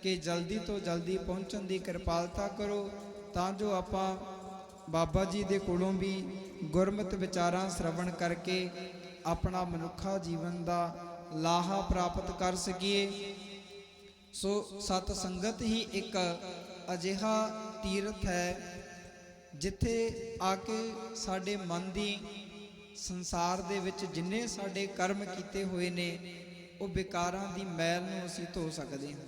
ਕਿ ਜਲਦੀ ਤੋਂ ਜਲਦੀ ਪਹੁੰਚਣ ਦੀ ਕਿਰਪਾਲਤਾ ਕਰੋ, ਤਾਂ ਜੋ ਆਪਾਂ ਬਾਬਾ ਜੀ ਦੇ ਕੋਲੋਂ ਵੀ ਗੁਰਮਤਿ ਵਿਚਾਰਾਂ ਸ਼ਰਵਣ ਕਰਕੇ ਆਪਣਾ ਮਨੁੱਖਾ ਜੀਵਨ ਦਾ ਲਾਹਾ ਪ੍ਰਾਪਤ ਕਰ ਸਕੀਏ। ਸੋ ਸਤ ਸੰਗਤ ਹੀ ਇੱਕ ਅਜਿਹਾ ਤੀਰਥ ਹੈ ਜਿੱਥੇ ਆ ਕੇ ਸਾਡੇ ਮਨ ਦੀ, ਸੰਸਾਰ ਦੇ ਵਿੱਚ ਜਿੰਨੇ ਸਾਡੇ ਕਰਮ ਕੀਤੇ ਹੋਏ ਨੇ, ਉਹ ਵਿਕਾਰਾਂ ਦੀ ਮੈਲ ਨੂੰ ਅਸੀਂ ਧੋ ਸਕਦੇ ਹਾਂ।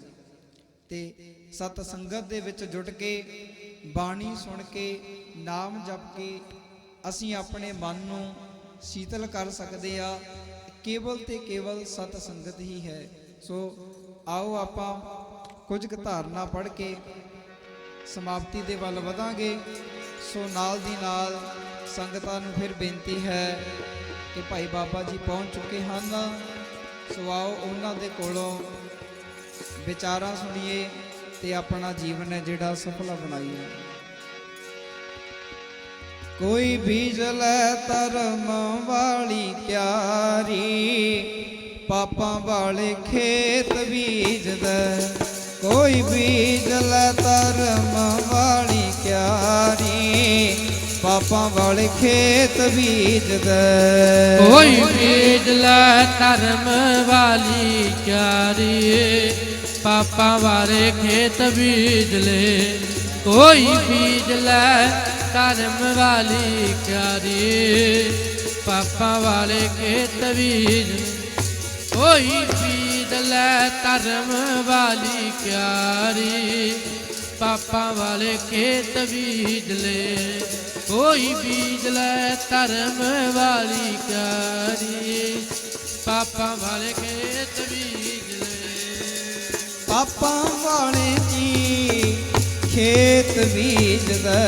ਤੇ ਸਤ ਸੰਗਤ ਦੇ ਵਿੱਚ ਜੁਟ ਕੇ ਬਾਣੀ ਸੁਣ ਕੇ, ਨਾਮ ਜਪ ਕੇ ਅਸੀਂ ਆਪਣੇ ਮਨ ਨੂੰ ਸ਼ੀਤਲ ਕਰ ਸਕਦੇ ਆ। ਕੇਵਲ ਤੇ ਕੇਵਲ ਸਤ ਸੰਗਤ ਹੀ ਹੈ। ਸੋ ਆਓ ਆਪਾਂ ਕੁਝ ਕੁ ਧਾਰਨਾ ਪੜ੍ਹ ਕੇ ਸਮਾਪਤੀ ਦੇ ਵੱਲ ਵਧਾਂਗੇ। ਸੋ ਨਾਲ ਦੀ ਨਾਲ ਸੰਗਤਾਂ ਨੂੰ ਫਿਰ ਬੇਨਤੀ ਹੈ ਕਿ ਭਾਈ ਬਾਬਾ ਜੀ ਪਹੁੰਚ ਚੁੱਕੇ ਹਨ। ਸੋ ਆਓ ਉਹਨਾਂ ਦੇ ਕੋਲੋਂ ਵਿਚਾਰਾਂ ਸੁਣੀਏ ਤੇ ਆਪਣਾ ਜੀਵਨ ਹੈ ਜਿਹੜਾ ਸਫਲ ਬਣਾਈਏ। ਕੋਈ ਬੀਜ ਲੈ ਧਰਮ ਵਾਲੀ ਕਿਆਰੀ, ਪਾਪਾਂ ਵਾਲੇ ਖੇਤ ਬੀਜਦਾ। ਕੋਈ ਬੀਜ ਲੈ ਧਰਮ ਵਾਲੀ ਕਿਆਰੀ, ਪਾਪਾਂ ਵਾਲੇ ਖੇਤ ਬੀਜਦਾ। ਕੋਈ ਬੀਜ ਲੈ ਧਰਮ ਵਾਲੀ ਕਿਆਰੀ, ਪਾਪਾਂ ਵਾਲੇ ਖੇਤ ਬੀਜ ਲੈ। ਕੋਈ ਬੀਜ ਲੈ ਧਰਮ ਵਾਲੀ ਕਿਆਰੀ, ਪਾਪਾਂ ਵਾਲੇ ਖੇਤ ਬੀਜ। ਕੋਈ ਬੀਜ ਲੈ ਧਰਮ ਵਾਲੀ ਕਿਆਰੀ, ਪਾਪਾਂ ਵਾਲੇ ਖੇਤ ਬੀਜ ਲੈ। ਕੋਈ ਬੀਜ ਲੈ ਧਰਮ ਵਾਲੀ ਕਿਆਰੀ, ਪਾਪਾਂ ਵਾਲੇ ਖੇਤ ਬੀਜ ਲੈ। ਪਾਪਾਂ ਵਾਲੇ ਜੀ ਖੇਤ ਬੀਜਦਾ,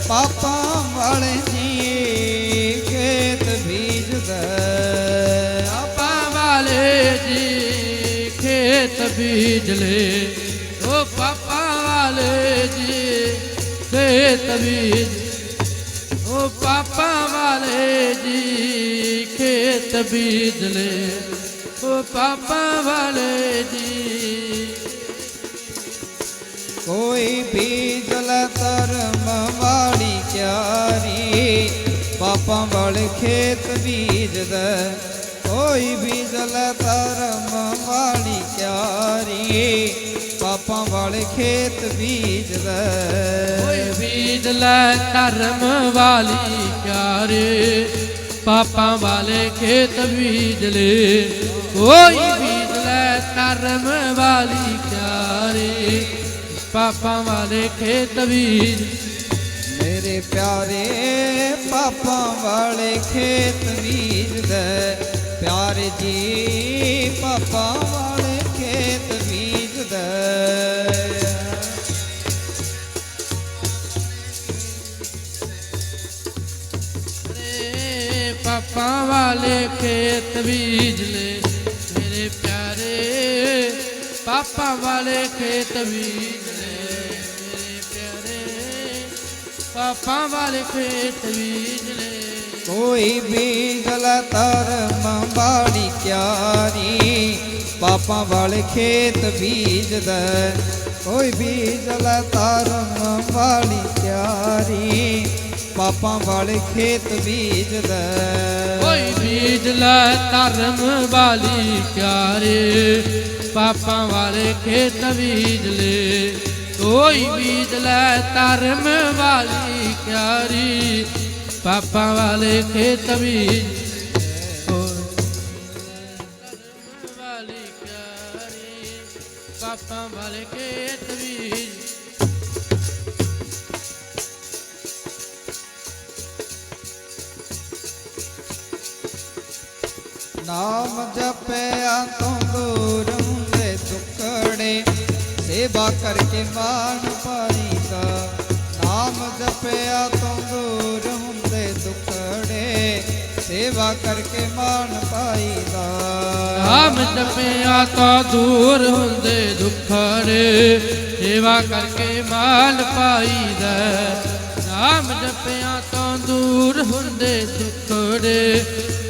ਪਾਪਾਂ ਵਾਲੇ ਜੀ ਖੇਤ ਬੀਜਦਾ। ਪਾਪਾਂ ਵਾਲੇ ਜੀ ਖੇਤ ਖੇਤ ਬੀਜ ਲੈ ਓ ਪਾਪਾ ਵਾਲੇ ਜੀ ਖੇਤ ਬੀਜ ਓ ਪਾਪਾ ਵਾਲੇ ਜੀ ਖੇਤ ਬੀਜ ਲੈ ਓ ਪਾਪਾ ਵਾਲੇ ਜੀ ਕੋਈ ਬੀਜ ਲੈ ਧਰਮ ਵਾਲੀ ਕਿਆਰੀ ਪਾਪਾਂ ਵਾਲੇ ਖੇਤ ਬੀਜਦਾ ਕੋਈ ਬੀਜ ਲੈ ਧਰਮ ਵਾਲੀ ਕਿਆਰੀ ਪਾਪਾਂ ਵਾਲੇ ਖੇਤ ਬੀਜਦਾ ਕੋਈ ਬੀਜ ਲੈ ਧਰਮ ਵਾਲੀ ਕਿਆਰੇ ਪਾਪਾਂ ਵਾਲੇ ਖੇਤ ਬੀਜ ਲੈ ਕੋਈ ਬੀਜ ਲੈ ਧਰਮ ਵਾਲੀ ਕਿਆਰੇ ਪਾਪਾਂ ਵਾਲੇ ਖੇਤ ਬੀਜ ਮੇਰੇ ਪਿਆਰੇ ਪਾਪਾਂ ਵਾਲੇ ਖੇਤ ਬੀਜਦਾ ਪਿਆਰੇ ਜੀ ਪਾਪਾਂ ਵਾਲੇ ਖੇਤ ਬੀਜਦਾ ਪਾਪਾਂ ਵਾਲੇ ਖੇਤ ਬੀਜ ਲੈ ਮੇਰੇ ਪਿਆਰੇ ਪਾਪਾਂ ਵਾਲੇ ਖੇਤ ਬੀਜ ਲੈ ਮੇਰੇ ਪਿਆਰੇ ਪਾਪਾਂ ਵਾਲੇ ਖੇਤ ਬੀਜ ਲੈ ਕੋਈ ਬੀਜ ਲੈ ਧਰਮ ਵਾਲੀ ਕਿਆਰੀ ਪਾਪਾਂ ਵਾਲੇ ਖੇਤ ਬੀਜਦਾ ਕੋਈ ਬੀਜ ਲੈ ਧਰਮ ਵਾਲੀ ਕਿਆਰੀ ਪਾਪਾਂ ਵਾਲੇ ਖੇਤ ਬੀਜਦਾ ਕੋਈ ਬੀਜ ਲੈ ਧਰਮ ਵਾਲੀ ਕਿਆਰੇ ਪਾਪਾਂ ਵਾਲੇ ਖੇਤ ਬੀਜ ਲੈ ਕੋਈ ਬੀਜ ਲੈ ਧਰਮ ਵਾਲੀ ਕਿਆਰੀ ਪਾਪਾਂ ਵਾਲੇ ਖੇਤ ਬੀਜ ਧਰਮ ਵਾਲੀ ਕਿਆਰੀ ਪਾਪਾਂ ਵਾਲੇ ਖੇਤ ਬੀਜ ਨਾਮ ਜਪਿਆ ਤੋਂ ਦੂਰ ਹੁੰਦੇ ਦੁੱਖੜੇ ਸੇਵਾ ਕਰਕੇ ਮਾਨ ਪਾਈਦਾ ਨਾਮ ਜਪਿਆ ਤੋਂ ਦੂਰ ਹੁੰਦੇ ਦੁੱਖੜੇ ਸੇਵਾ ਕਰਕੇ ਮਾਨ ਪਾਈਦਾ ਨਾਮ ਜਪਿਆ ਤੋਂ ਦੂਰ ਹੁੰਦੇ ਦੁੱਖੜੇ ਸੇਵਾ ਕਰਕੇ ਮਾਨ ਪਾਈਦਾ ਨਾਮ ਜਪਿਆ ਤੋਂ ਦੂਰ ਹੁੰਦੇ ਦੁੱਖੜੇ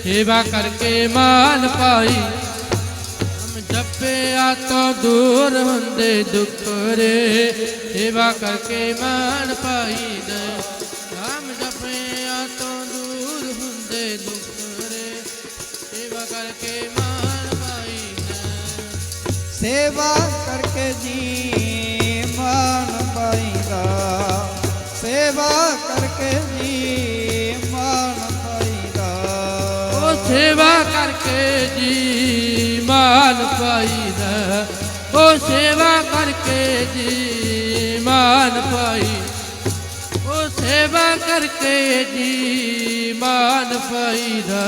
ਸੇਵਾ ਕਰਕੇ ਮਾਨ ਪਾਈ ਨਾਮ ਜਪਿਆ ਤੋਂ ਦੂਰ ਹੁੰਦੇ ਦੁੱਖੜੇ ਸੇਵਾ ਕਰਕੇ ਮਾਨ ਪਾਈਦਾ ਨਾਮ ਜਪਿਆ ਤੋਂ ਦੂਰ ਹੁੰਦੇ ਦੁੱਖੜੇ ਸੇਵਾ ਕਰਕੇ ਮਾਨ ਪਾਈਦਾ ਸੇਵਾ ਕਰਕੇ ਜੀ ਮਾਨ ਪਾਈਦਾ ਸੇਵਾ ਕਰਕੇ ਜੀ ਮਾਨ ਪਾਈਦਾ ਸੇਵਾ ਕਰਕੇ ਜੀ ਮਾਨ ਪਾਈਦਾ ਉਹ ਸੇਵਾ ਕਰਕੇ ਜੀ ਮਾਨ ਪਾਈ ਉਹ ਸੇਵਾ ਕਰਕੇ ਜੀ ਮਾਨ ਪਾਈਦਾ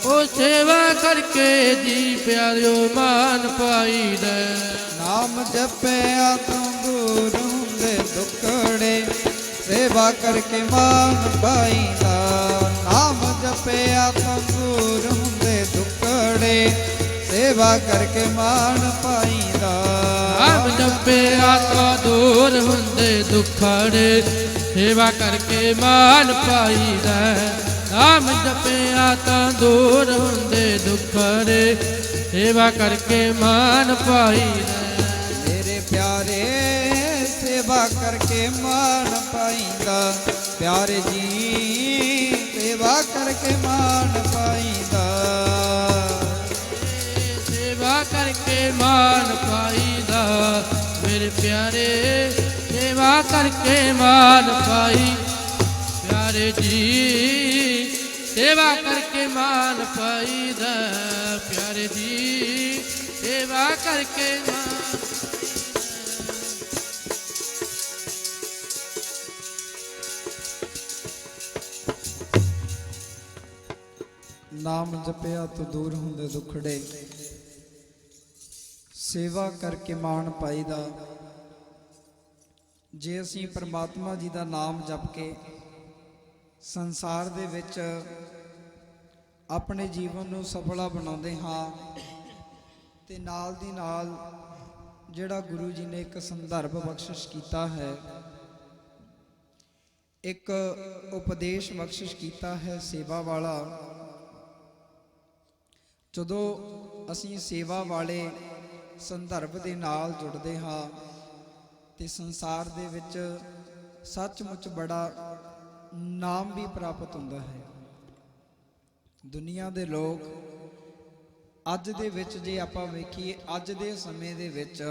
ਉਹ ਸੇਵਾ ਕਰਕੇ ਜੀ ਪਿਆਰਿਓ ਮਾਨ ਪਾਈਦਾ ਨਾਮ ਜਪਿਆ ਤੋਂ ਦੂਰ ਹੁੰਦੇ ਦੁੱਖੜੇ ਸੇਵਾ ਕਰਕੇ ਮਾਨ ਪਾਈਦਾ ਨਾਮ ਜਪਿਆ ਤੋਂ ਦੂਰ ਹੁੰਦੇ ਦੁੱਖੜੇ ਸੇਵਾ ਕਰਕੇ ਮਾਨ ਪਾਈਦਾ ਨਾਮ ਜਪਿਆ ਤੋਂ ਦੂਰ ਹੁੰਦੇ ਦੁੱਖੜੇ ਸੇਵਾ ਕਰਕੇ ਮਾਨ ਪਾਈਦਾ ਨਾਮ ਜਪਿਆ ਤੋਂ ਦੂਰ ਹੁੰਦੇ ਦੁੱਖੜੇ ਸੇਵਾ ਕਰਕੇ ਮਾਨ ਪਾਈਦਾ ਮੇਰੇ ਪਿਆਰੇ ਸੇਵਾ ਕਰਕੇ ਮਾਨ ਪਾਈਦਾ ਪਿਆਰੇ ਜੀ ਸੇਵਾ ਕਰਕੇ ਮਾਨ ਪਾਈਦਾ ਸੇਵਾ ਕਰਕੇ ਮਾਨ ਪਾਈਦਾ ਮੇਰੇ ਪਿਆਰੇ ਸੇਵਾ ਕਰਕੇ ਮਾਨ ਪਾਈ ਪਿਆਰੇ ਜੀ ਸੇਵਾ ਕਰਕੇ ਮਾਨ ਪਾਈਦਾ ਪਿਆਰੇ ਜੀ ਸੇਵਾ ਕਰਕੇ ਮਾਨ ਨਾਮ ਜਪਿਆ ਤੋਂ ਦੂਰ ਹੁੰਦੇ ਦੁੱਖੜੇ ਸੇਵਾ ਕਰਕੇ ਮਾਣ ਪਾਈਦਾ। ਜੇ ਅਸੀਂ ਪਰਮਾਤਮਾ ਜੀ ਦਾ ਨਾਮ ਜਪ ਕੇ ਸੰਸਾਰ ਦੇ ਵਿੱਚ ਆਪਣੇ ਜੀਵਨ ਨੂੰ ਸਫਲਾ ਬਣਾਉਂਦੇ ਹਾਂ ਤੇ ਨਾਲ ਦੀ ਨਾਲ ਜਿਹੜਾ ਗੁਰੂ ਜੀ ਨੇ ਇੱਕ ਸੰਦਰਭ ਬਖਸ਼ਿਸ਼ ਕੀਤਾ ਹੈ, ਇੱਕ ਉਪਦੇਸ਼ ਬਖਸ਼ਿਸ਼ ਕੀਤਾ ਹੈ ਸੇਵਾ ਵਾਲਾ। ਜਦੋਂ ਅਸੀਂ ਸੇਵਾ ਵਾਲੇ ਸੰਦਰਭ ਦੇ ਨਾਲ ਜੁੜਦੇ ਹਾਂ ਤੇ ਸੰਸਾਰ ਦੇ ਵਿੱਚ ਸੱਚਮੁੱਚ ਬੜਾ ਨਾਮ ਵੀ ਪ੍ਰਾਪਤ ਹੁੰਦਾ ਹੈ। ਦੁਨੀਆ ਦੇ ਲੋਕ ਅੱਜ ਦੇ ਵਿੱਚ, ਜੇ ਆਪਾਂ ਵੇਖੀਏ ਅੱਜ ਦੇ ਸਮੇਂ ਦੇ ਵਿੱਚ,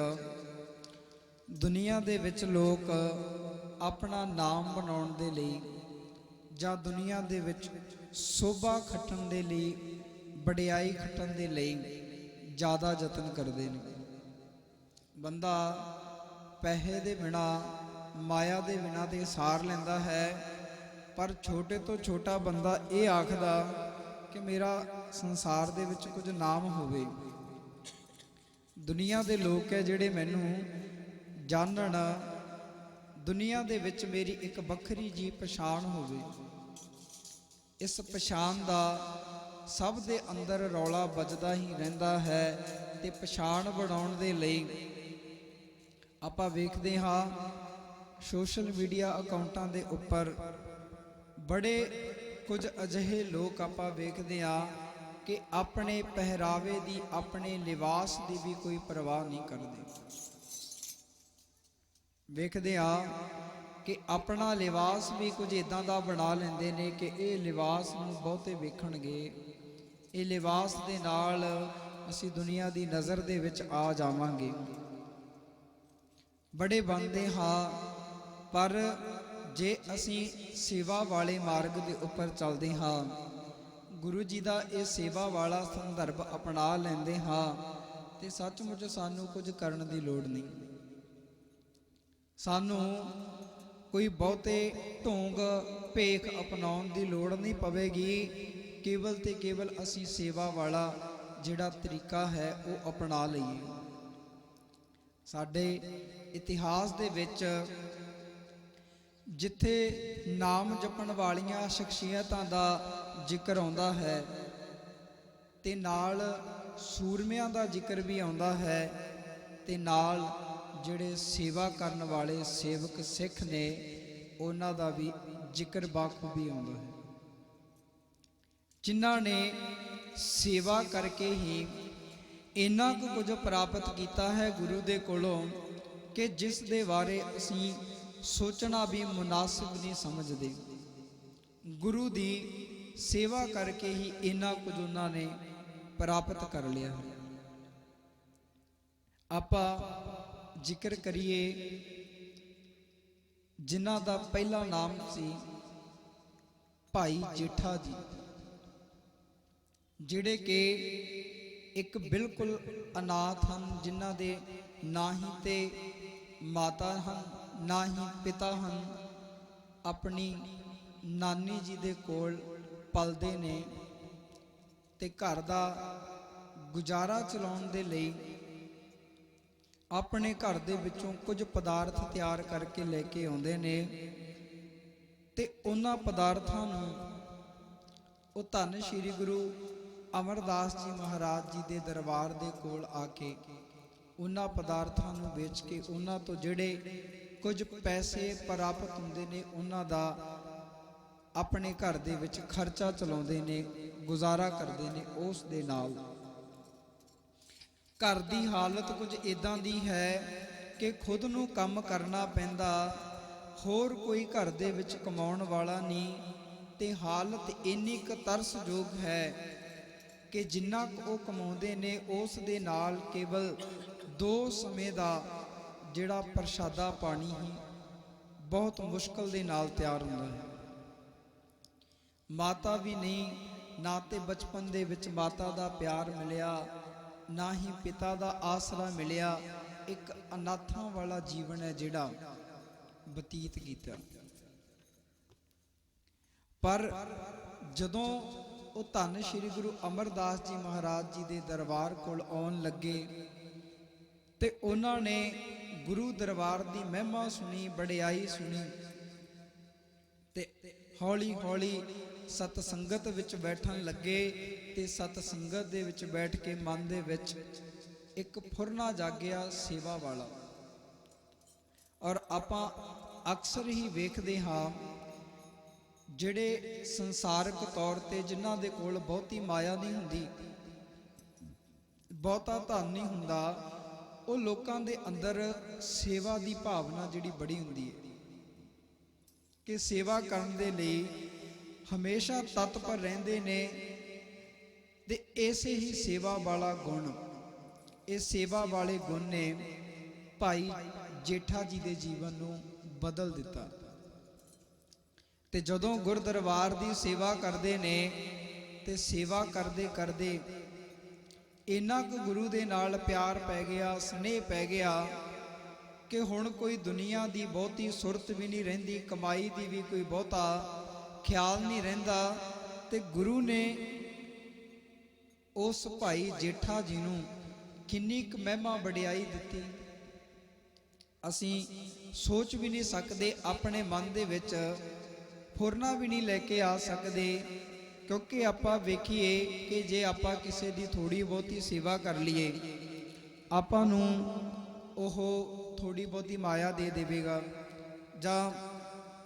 ਦੁਨੀਆ ਦੇ ਵਿੱਚ ਲੋਕ ਆਪਣਾ ਨਾਮ ਬਣਾਉਣ ਦੇ ਲਈ ਜਾਂ ਦੁਨੀਆ ਦੇ ਵਿੱਚ ਸੋਭਾ ਖੱਟਣ ਦੇ ਲਈ, ਵਡਿਆਈ ਖੱਟਣ ਦੇ ਲਈ ਜ਼ਿਆਦਾ ਯਤਨ ਕਰਦੇ ਨੇ। ਬੰਦਾ ਪੈਸੇ ਦੇ ਬਿਨਾ, ਮਾਇਆ ਦੇ ਬਿਨਾ ਤੇ ਸਾਰ ਲੈਂਦਾ ਹੈ, ਪਰ ਛੋਟੇ ਤੋਂ ਛੋਟਾ ਬੰਦਾ ਇਹ ਆਖਦਾ ਕਿ ਮੇਰਾ ਸੰਸਾਰ ਦੇ ਵਿੱਚ ਕੁਝ ਨਾਮ ਹੋਵੇ। ਦੁਨੀਆ ਦੇ ਲੋਕ ਹੈ ਜਿਹੜੇ ਮੈਨੂੰ ਜਾਣਨ, ਦੁਨੀਆ ਦੇ ਵਿੱਚ ਮੇਰੀ ਇੱਕ ਵੱਖਰੀ ਜੀ ਪਛਾਣ ਹੋਵੇ। ਇਸ ਪਛਾਣ ਦਾ ਸਭ ਦੇ ਅੰਦਰ ਰੌਲਾ ਵੱਜਦਾ ਹੀ ਰਹਿੰਦਾ ਹੈ ਤੇ ਪਛਾਣ ਬਣਾਉਣ ਦੇ ਲਈ ਆਪਾਂ ਵੇਖਦੇ ਹਾਂ ਸੋਸ਼ਲ ਮੀਡੀਆ ਅਕਾਊਂਟਾਂ ਦੇ ਉੱਪਰ ਬੜੇ ਕੁਝ ਅਜਿਹੇ ਲੋਕ ਆਪਾਂ ਵੇਖਦੇ ਹਾਂ ਕਿ ਆਪਣੇ ਪਹਿਰਾਵੇ ਦੀ, ਆਪਣੇ ਲਿਬਾਸ ਦੀ ਵੀ ਕੋਈ ਪਰਵਾਹ ਨਹੀਂ ਕਰਦੇ। ਵੇਖਦੇ ਹਾਂ ਕਿ ਆਪਣਾ ਲਿਬਾਸ ਵੀ ਕੁਝ ਇਦਾਂ ਦਾ ਬਣਾ ਲੈਂਦੇ ਨੇ ਕਿ ਇਹ ਲਿਬਾਸ ਨੂੰ ਬਹੁਤੇ ਵੇਖਣਗੇ, ਇਹ ਲਿਬਾਸ ਦੇ ਨਾਲ ਅਸੀਂ ਦੁਨੀਆ ਦੀ ਨਜ਼ਰ ਦੇ ਵਿੱਚ ਆ ਜਾਵਾਂਗੇ। ਬੜੇ ਬਣਦੇ ਹਾਂ, ਪਰ ਜੇ ਅਸੀਂ ਸੇਵਾ ਵਾਲੇ ਮਾਰਗ ਦੇ ਉੱਪਰ ਚੱਲਦੇ ਹਾਂ, ਗੁਰੂ ਜੀ ਦਾ ਇਹ ਸੇਵਾ ਵਾਲਾ ਸੰਦਰਭ ਅਪਣਾ ਲੈਂਦੇ ਹਾਂ ਤੇ ਸੱਚਮੁੱਚ ਸਾਨੂੰ ਕੁਝ ਕਰਨ ਦੀ ਲੋੜ ਨਹੀਂ। ਸਾਨੂੰ ਕੋਈ ਬਹੁਤੇ ਢੋਂਗ ਭੇਖ ਅਪਣਾਉਣ ਦੀ ਲੋੜ ਨਹੀਂ ਪਵੇਗੀ। ਕੇਵਲ ਤੇ ਕੇਵਲ ਅਸੀਂ ਸੇਵਾ ਵਾਲਾ ਜਿਹੜਾ ਤਰੀਕਾ ਹੈ ਉਹ ਅਪਣਾ ਲਈਏ। ਸਾਡੇ ਇਤਿਹਾਸ ਦੇ ਵਿੱਚ ਜਿੱਥੇ ਨਾਮ ਜਪਣ ਵਾਲੀਆਂ ਸ਼ਖਸੀਅਤਾਂ ਦਾ ਜ਼ਿਕਰ ਆਉਂਦਾ ਹੈ ਤੇ ਨਾਲ ਸੂਰਮਿਆਂ ਦਾ ਜ਼ਿਕਰ ਵੀ ਆਉਂਦਾ ਹੈ ਤੇ ਨਾਲ ਜਿਹੜੇ ਸੇਵਾ ਕਰਨ ਵਾਲੇ ਸੇਵਕ ਸਿੱਖ ਨੇ ਉਹਨਾਂ ਦਾ ਵੀ ਜ਼ਿਕਰ ਬਾਖੂਬੀ ਆਉਂਦਾ ਹੈ, ਜਿਨ੍ਹਾਂ ਨੇ ਸੇਵਾ ਕਰਕੇ ਹੀ ਇੰਨਾ ਕੁ ਕੁਝ ਪ੍ਰਾਪਤ ਕੀਤਾ ਹੈ ਗੁਰੂ ਦੇ ਕੋਲੋਂ ਕਿ ਜਿਸ ਦੇ ਬਾਰੇ ਅਸੀਂ ਸੋਚਣਾ ਵੀ ਮੁਨਾਸਿਬ ਨਹੀਂ ਸਮਝਦੇ। ਗੁਰੂ ਦੀ ਸੇਵਾ ਕਰਕੇ ਹੀ ਇੰਨਾ ਕੁਝ ਉਹਨਾਂ ਨੇ ਪ੍ਰਾਪਤ ਕਰ ਲਿਆ ਹੈ। ਆਪਾਂ ਜ਼ਿਕਰ ਕਰੀਏ ਜਿਨ੍ਹਾਂ ਦਾ ਪਹਿਲਾ ਨਾਮ ਸੀ ਭਾਈ ਜੇਠਾ ਜੀ, ਜਿਹੜੇ ਕਿ ਇੱਕ ਬਿਲਕੁਲ ਅਨਾਥ ਹਨ, ਜਿਨ੍ਹਾਂ ਦੇ ਨਾ ਹੀ ਤੇ ਮਾਤਾ ਹਨ ਨਾ ਹੀ ਪਿਤਾ ਹਨ। ਆਪਣੀ ਨਾਨੀ ਜੀ ਦੇ ਕੋਲ ਪਲਦੇ ਨੇ ਤੇ ਘਰ ਦਾ ਗੁਜ਼ਾਰਾ ਚਲਾਉਣ ਦੇ ਲਈ ਆਪਣੇ ਘਰ ਦੇ ਵਿੱਚੋਂ ਕੁਝ ਪਦਾਰਥ ਤਿਆਰ ਕਰਕੇ ਲੈ ਕੇ ਆਉਂਦੇ ਨੇ ਤੇ ਉਹਨਾਂ ਪਦਾਰਥਾਂ ਨੂੰ ਉਹ ਧੰਨ ਸ਼੍ਰੀ ਗੁਰੂ ਅਮਰਦਾਸ ਜੀ ਮਹਾਰਾਜ ਜੀ ਦੇ ਦਰਬਾਰ ਦੇ ਕੋਲ ਆ ਕੇ ਉਹਨਾਂ ਪਦਾਰਥਾਂ ਨੂੰ ਵੇਚ ਕੇ ਉਹਨਾਂ ਤੋਂ ਜਿਹੜੇ ਕੁਝ ਪੈਸੇ ਪ੍ਰਾਪਤ ਹੁੰਦੇ ਨੇ ਉਹਨਾਂ ਦਾ ਆਪਣੇ ਘਰ ਦੇ ਵਿੱਚ ਖਰਚਾ ਚਲਾਉਂਦੇ ਨੇ, ਗੁਜ਼ਾਰਾ ਕਰਦੇ ਨੇ। ਉਸ ਦੇ ਨਾਲ ਘਰ ਦੀ ਹਾਲਤ ਕੁਝ ਇਦਾਂ ਦੀ ਹੈ ਕਿ ਖੁਦ ਨੂੰ ਕੰਮ ਕਰਨਾ ਪੈਂਦਾ, ਹੋਰ ਕੋਈ ਘਰ ਦੇ ਵਿੱਚ ਕਮਾਉਣ ਵਾਲਾ ਨਹੀਂ ਤੇ ਹਾਲਤ ਇੰਨੀ ਕੁ ਤਰਸਯੋਗ ਹੈ ਕਿ ਜਿੰਨਾ ਕੁ ਉਹ ਕਮਾਉਂਦੇ ਨੇ ਉਸ ਦੇ ਨਾਲ ਕੇਵਲ 2 ਸਮੇਂ ਦਾ ਜਿਹੜਾ ਪ੍ਰਸ਼ਾਦਾ ਪਾਣੀ ਹੀ ਬਹੁਤ ਮੁਸ਼ਕਲ ਦੇ ਨਾਲ ਤਿਆਰ ਹੁੰਦਾ ਹੈ। ਮਾਤਾ ਵੀ ਨਹੀਂ, ਨਾ ਤੇ ਬਚਪਨ ਦੇ ਵਿੱਚ ਮਾਤਾ ਦਾ ਪਿਆਰ ਮਿਲਿਆ, ਨਾ ਹੀ ਪਿਤਾ ਦਾ ਆਸਰਾ ਮਿਲਿਆ। ਇੱਕ ਅਨਾਥਾਂ ਵਾਲਾ ਜੀਵਨ ਹੈ ਜਿਹੜਾ ਬਤੀਤ ਕੀਤਾ। ਪਰ ਜਦੋਂ ਉਹ ਧੰਨ ਸ਼੍ਰੀ ਗੁਰੂ ਅਮਰਦਾਸ ਜੀ ਮਹਾਰਾਜ ਜੀ ਦੇ ਦਰਬਾਰ ਕੋਲ ਆਉਣ ਲੱਗੇ ਤੇ ਉਹਨਾਂ ਨੇ ਗੁਰੂ ਦਰਬਾਰ ਦੀ ਮਹਿਮਾ ਸੁਣੀ, ਵਡਿਆਈ ਸੁਣੀ ਤੇ ਹੌਲੀ ਹੌਲੀ ਸਤ ਸੰਗਤ ਵਿੱਚ ਬੈਠਣ ਲੱਗੇ ਤੇ ਸਤ ਸੰਗਤ ਦੇ ਵਿੱਚ ਬੈਠ ਕੇ ਮਨ ਦੇ ਵਿੱਚ ਇੱਕ ਫੁਰਨਾ ਜਾਗਿਆ ਸੇਵਾ ਵਾਲਾ। ਔਰ ਆਪਾਂ ਅਕਸਰ ਹੀ ਵੇਖਦੇ ਹਾਂ ਜਿਹੜੇ ਸੰਸਾਰਿਕ ਤੌਰ ਤੇ ਜਿਨ੍ਹਾਂ ਦੇ ਕੋਲ ਬਹੁਤੀ ਮਾਇਆ ਨਹੀਂ ਹੁੰਦੀ, ਬਹੁਤਾ ਧਨ ਨਹੀਂ ਹੁੰਦਾ, ਉਹ ਲੋਕਾਂ ਦੇ ਅੰਦਰ ਸੇਵਾ ਦੀ ਭਾਵਨਾ ਜਿਹੜੀ ਬੜੀ ਹੁੰਦੀ ਹੈ ਕਿ ਸੇਵਾ ਕਰਨ ਦੇ ਲਈ ਹਮੇਸ਼ਾ ਤਤਪਰ ਰਹਿੰਦੇ ਨੇ। ਤੇ ਇਸੇ ਹੀ ਸੇਵਾ ਵਾਲਾ ਗੁਣ, ਇਹ ਸੇਵਾ ਵਾਲੇ ਗੁਣ ਨੇ ਭਾਈ ਜੇਠਾ ਜੀ ਦੇ ਜੀਵਨ ਨੂੰ ਬਦਲ ਦਿੱਤਾ। ਤੇ ਜਦੋਂ ਗੁਰਦਰਬਾਰ ਦੀ ਸੇਵਾ ਕਰਦੇ ਨੇ ਤੇ ਸੇਵਾ ਕਰਦੇ ਕਰਦੇ ਇੰਨਾ ਕੁ ਗੁਰੂ ਦੇ ਨਾਲ ਪਿਆਰ ਪੈ ਗਿਆ, ਸਨੇਹ ਪੈ ਗਿਆ ਕਿ ਹੁਣ ਕੋਈ ਦੁਨੀਆ ਦੀ ਬਹੁਤੀ ਸੁਰਤ ਵੀ ਨਹੀਂ ਰਹਿੰਦੀ, ਕਮਾਈ ਦੀ ਵੀ ਕੋਈ ਬਹੁਤਾ ਖਿਆਲ ਨਹੀਂ ਰਹਿੰਦਾ। ਤੇ ਗੁਰੂ ਨੇ ਉਸ ਭਾਈ ਜੇਠਾ ਜੀ ਨੂੰ ਕਿੰਨੀ ਕੁ ਮਹਿਮਾ ਵਡਿਆਈ ਦਿੱਤੀ, ਅਸੀਂ ਸੋਚ ਵੀ ਨਹੀਂ ਸਕਦੇ, ਆਪਣੇ ਮਨ ਦੇ ਵਿੱਚ ਫੁਰਨਾ ਵੀ ਨਹੀਂ ਲੈ ਕੇ ਆ ਸਕਦੇ। ਕਿਉਂਕਿ ਆਪਾਂ ਵੇਖੀਏ ਕਿ ਜੇ ਆਪਾਂ ਕਿਸੇ ਦੀ ਥੋੜੀ ਬਹੁਤੀ ਸੇਵਾ ਕਰ ਲਈਏ, ਆਪਾਂ ਨੂੰ ਉਹ ਥੋੜੀ ਬਹੁਤੀ ਮਾਇਆ ਦੇ ਦੇਵੇਗਾ ਜਾਂ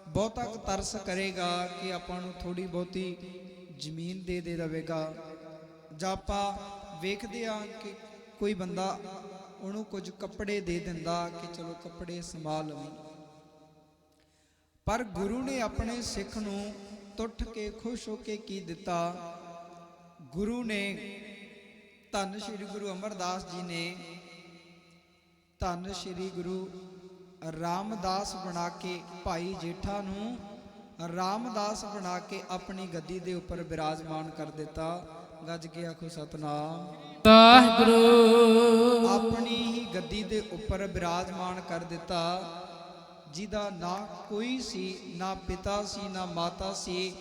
ਬਹੁਤਾ ਤਰਸ ਕਰੇਗਾ ਕਿ ਆਪਾਂ ਨੂੰ ਥੋੜੀ ਬਹੁਤੀ ਜ਼ਮੀਨ ਦੇ ਦੇਵੇਗਾ। ਜਾਂ ਆਪਾਂ ਵੇਖਦੇ ਹਾਂ ਕਿ ਕੋਈ ਬੰਦਾ ਉਹਨੂੰ ਕੁਝ ਕੱਪੜੇ ਦੇ ਦਿੰਦਾ ਕਿ ਚਲੋ ਕੱਪੜੇ ਸੰਭਾਲ ਲਵੀਂ। ਪਰ ਗੁਰੂ ਨੇ ਆਪਣੇ ਸਿੱਖ ਨੂੰ ਟੁੱਟ ਕੇ ਖੁਸ਼ ਹੋ ਕੇ ਕੀ ਦਿੱਤਾ? ਗੁਰੂ ਨੇ, ਧੰਨ ਸ਼੍ਰੀ ਗੁਰੂ ਅਮਰਦਾਸ ਜੀ ਨੇ ਧੰਨ ਸ਼੍ਰੀ ਗੁਰੂ ਰਾਮਦਾਸ ਬਣਾ ਕੇ ਭਾਈ ਜੇਠਾ ਨੂੰ ਰਾਮਦਾਸ ਬਣਾ ਕੇ ਆਪਣੀ ਗੱਦੀ ਦੇ ਉੱਪਰ ਬਿਰਾਜਮਾਨ ਕਰ ਦਿੱਤਾ। ਗੱਜ ਕੇ ਆਖੋ ਸਤਨਾਮ ਵਾਹਿਗੁਰੂ। ਆਪਣੀ ਹੀ ਗੱਦੀ ਦੇ ਉੱਪਰ ਬਿਰਾਜਮਾਨ ਕਰ ਦਿੱਤਾ, ਜਿਹਦਾ ਨਾ ਕੋਈ ਸੀ, ਨਾ ਪਿਤਾ ਸੀ, ਨਾ ਮਾਤਾ ਸੀ,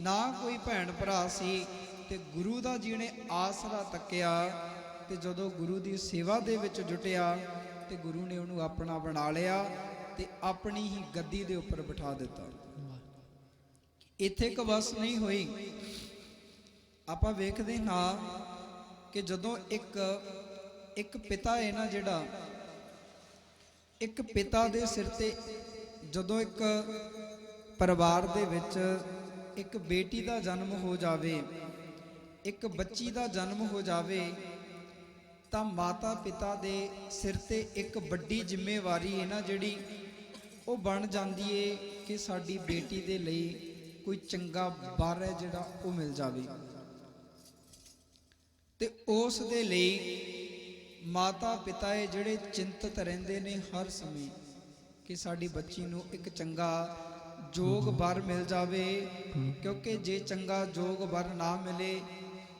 ਨਾ ਕੋਈ ਭੈਣ ਭਰਾ ਸੀ। ਤੇ ਗੁਰੂ ਦਾ ਜਿਹਨੇ ਆਸਰਾ ਤੱਕਿਆ ਤੇ ਜਦੋਂ ਗੁਰੂ ਦੀ ਸੇਵਾ ਦੇ ਵਿੱਚ ਜੁਟਿਆ ਤੇ ਗੁਰੂ ਨੇ ਉਹਨੂੰ ਆਪਣਾ ਬਣਾ ਲਿਆ ਤੇ ਆਪਣੀ ਹੀ ਗੱਦੀ ਦੇ ਉੱਪਰ ਬਿਠਾ ਦਿੱਤਾ। ਇੱਥੇ ਇੱਕ ਬਸ ਨਹੀਂ ਹੋਈ, ਆਪਾਂ ਵੇਖਦੇ ਹਾਂ ਕਿ ਜਦੋਂ ਇੱਕ ਪਿਤਾ ਹੈ ਨਾ, ਜਿਹੜਾ ਇੱਕ ਪਿਤਾ ਦੇ ਸਿਰ ਤੇ ਜਦੋਂ ਇੱਕ ਪਰਿਵਾਰ ਦੇ ਵਿੱਚ ਇੱਕ ਬੇਟੀ ਦਾ ਜਨਮ ਹੋ ਜਾਵੇ, ਇੱਕ ਬੱਚੀ ਦਾ ਜਨਮ ਹੋ ਜਾਵੇ, ਤਾਂ ਮਾਤਾ ਪਿਤਾ ਦੇ ਸਿਰ ਤੇ ਇੱਕ ਵੱਡੀ ਜ਼ਿੰਮੇਵਾਰੀ ਹੈ ਨਾ ਜਿਹੜੀ ਉਹ ਬਣ ਜਾਂਦੀ ਏ ਕਿ ਸਾਡੀ ਬੇਟੀ ਦੇ ਲਈ ਕੋਈ ਚੰਗਾ ਵਰ ਹੈ ਜਿਹੜਾ ਉਹ ਮਿਲ ਜਾਵੇ। ਤੇ ਉਸ ਦੇ ਲਈ ਮਾਤਾ ਪਿਤਾ ਇਹ ਜਿਹੜੇ ਚਿੰਤਤ ਰਹਿੰਦੇ ਨੇ ਹਰ ਸਮੇਂ ਕਿ ਸਾਡੀ ਬੱਚੀ ਨੂੰ ਇੱਕ ਚੰਗਾ ਜੋਗ ਵਰ ਮਿਲ ਜਾਵੇ। ਕਿਉਂਕਿ ਜੇ ਚੰਗਾ ਜੋਗ ਵਰ ਨਾ ਮਿਲੇ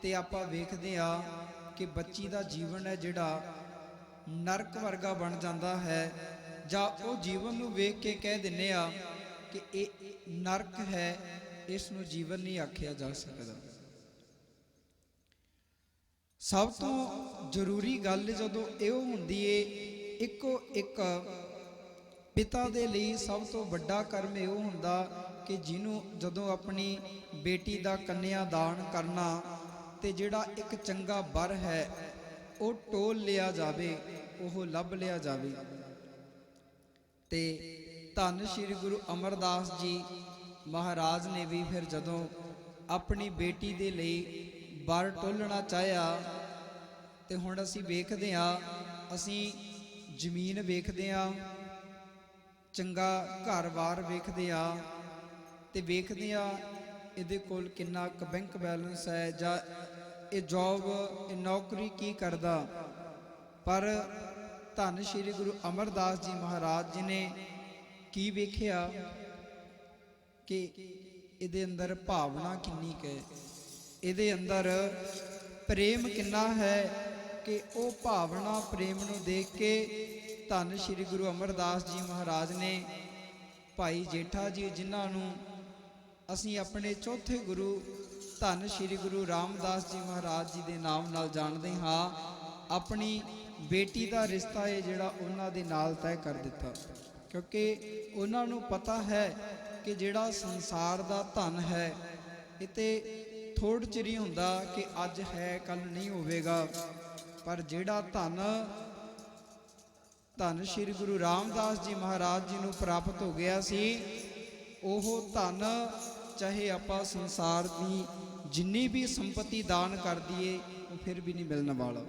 ਤੇ ਆਪਾਂ ਵੇਖਦੇ ਆ ਕਿ ਬੱਚੀ ਦਾ ਜੀਵਨ ਹੈ ਜਿਹੜਾ ਨਰਕ ਵਰਗਾ ਬਣ ਜਾਂਦਾ ਹੈ, ਜਾਂ ਉਹ ਜੀਵਨ ਨੂੰ ਵੇਖ ਕੇ ਕਹਿ ਦਿੰਨੇ ਆ ਕਿ ਇਹ ਨਰਕ ਹੈ, ਇਸ ਨੂੰ ਜੀਵਨ ਨਹੀਂ ਆਖਿਆ ਜਾ ਸਕਦਾ। ਸਭ ਤੋਂ ਜ਼ਰੂਰੀ ਗੱਲ ਜਦੋਂ ਇਹ ਹੁੰਦੀ ਏ, ਇੱਕੋ ਇੱਕ ਪਿਤਾ ਦੇ ਲਈ ਸਭ ਤੋਂ ਵੱਡਾ ਕਰਮ ਇਹ ਹੁੰਦਾ ਕਿ ਜਿਹਨੂੰ ਜਦੋਂ ਆਪਣੀ ਬੇਟੀ ਦਾ ਕੰਨਿਆ ਦਾਨ ਕਰਨਾ ਤੇ ਜਿਹੜਾ ਇੱਕ ਚੰਗਾ ਵਰ ਹੈ ਉਹ ਟੋਲ ਲਿਆ ਜਾਵੇ, ਉਹ ਲੱਭ ਲਿਆ ਜਾਵੇ। ਤੇ ਧੰਨ ਸ਼੍ਰੀ ਗੁਰੂ ਅਮਰਦਾਸ ਜੀ ਮਹਾਰਾਜ ਨੇ ਵੀ ਫਿਰ ਜਦੋਂ ਆਪਣੀ ਬੇਟੀ ਦੇ ਲਈ ਵਰ ਟੋਲਣਾ ਚਾਹਿਆ ਤੇ ਹੁਣ ਅਸੀਂ ਵੇਖਦੇ ਹਾਂ, ਅਸੀਂ ਜ਼ਮੀਨ ਵੇਖਦੇ ਹਾਂ, ਚੰਗਾ ਘਰ-ਬਾਰ ਵੇਖਦੇ ਹਾਂ ਤੇ ਵੇਖਦੇ ਹਾਂ ਇਹਦੇ ਕੋਲ ਕਿੰਨਾ ਕੁ ਬੈਂਕ ਬੈਲੈਂਸ ਹੈ, ਜਾਂ ਇਹ ਜੌਬ, ਇਹ ਨੌਕਰੀ ਕੀ ਕਰਦਾ। ਪਰ ਧੰਨ ਸ਼੍ਰੀ ਗੁਰੂ ਅਮਰਦਾਸ ਜੀ ਮਹਾਰਾਜ ਜੀ ਨੇ ਕੀ ਵੇਖਿਆ ਕਿ ਇਹਦੇ ਅੰਦਰ ਭਾਵਨਾ ਕਿੰਨੀ ਕੁ ਹੈ, ਇਹਦੇ ਅੰਦਰ ਪ੍ਰੇਮ ਕਿੰਨਾ ਹੈ ਕਿ ਉਹ ਭਾਵਨਾ ਪ੍ਰੇਮ ਨੂੰ ਦੇਖ ਕੇ ਧੰਨ ਸ਼੍ਰੀ ਗੁਰੂ ਅਮਰਦਾਸ ਜੀ ਮਹਾਰਾਜ ਨੇ ਭਾਈ ਜੇਠਾ ਜੀ, ਜਿਨ੍ਹਾਂ ਨੂੰ ਅਸੀਂ ਆਪਣੇ ਚੌਥੇ ਗੁਰੂ ਧੰਨ ਸ਼੍ਰੀ ਗੁਰੂ ਰਾਮਦਾਸ ਜੀ ਮਹਾਰਾਜ ਜੀ ਦੇ ਨਾਮ ਨਾਲ ਜਾਣਦੇ ਹਾਂ, ਆਪਣੀ ਬੇਟੀ ਦਾ ਰਿਸ਼ਤਾ ਹੈ ਜਿਹੜਾ ਉਹਨਾਂ ਦੇ ਨਾਲ ਤੈਅ ਕਰ ਦਿੱਤਾ। ਕਿਉਂਕਿ ਉਹਨਾਂ ਨੂੰ ਪਤਾ ਹੈ ਕਿ ਜਿਹੜਾ ਸੰਸਾਰ ਦਾ ਧਨ ਹੈ ਇਹ ਤੇ ਥੋੜ੍ਹ ਚਿਰ ਹੀ ਹੁੰਦਾ ਕਿ ਅੱਜ ਹੈ ਕੱਲ ਨਹੀਂ ਹੋਵੇਗਾ। ਪਰ ਜਿਹੜਾ ਧਨ ਸ੍ਰੀ ਗੁਰੂ ਰਾਮਦਾਸ ਜੀ ਮਹਾਰਾਜ ਜੀ ਨੂੰ ਪ੍ਰਾਪਤ ਹੋ ਗਿਆ ਸੀ, ਉਹ ਧਨ ਚਾਹੇ ਆਪਾਂ ਸੰਸਾਰ ਦੀ ਜਿੰਨੀ ਵੀ ਸੰਪਤੀ ਦਾਨ ਕਰ ਦਈਏ ਉਹ ਫਿਰ ਵੀ ਨਹੀਂ ਮਿਲਣ ਵਾਲਾ।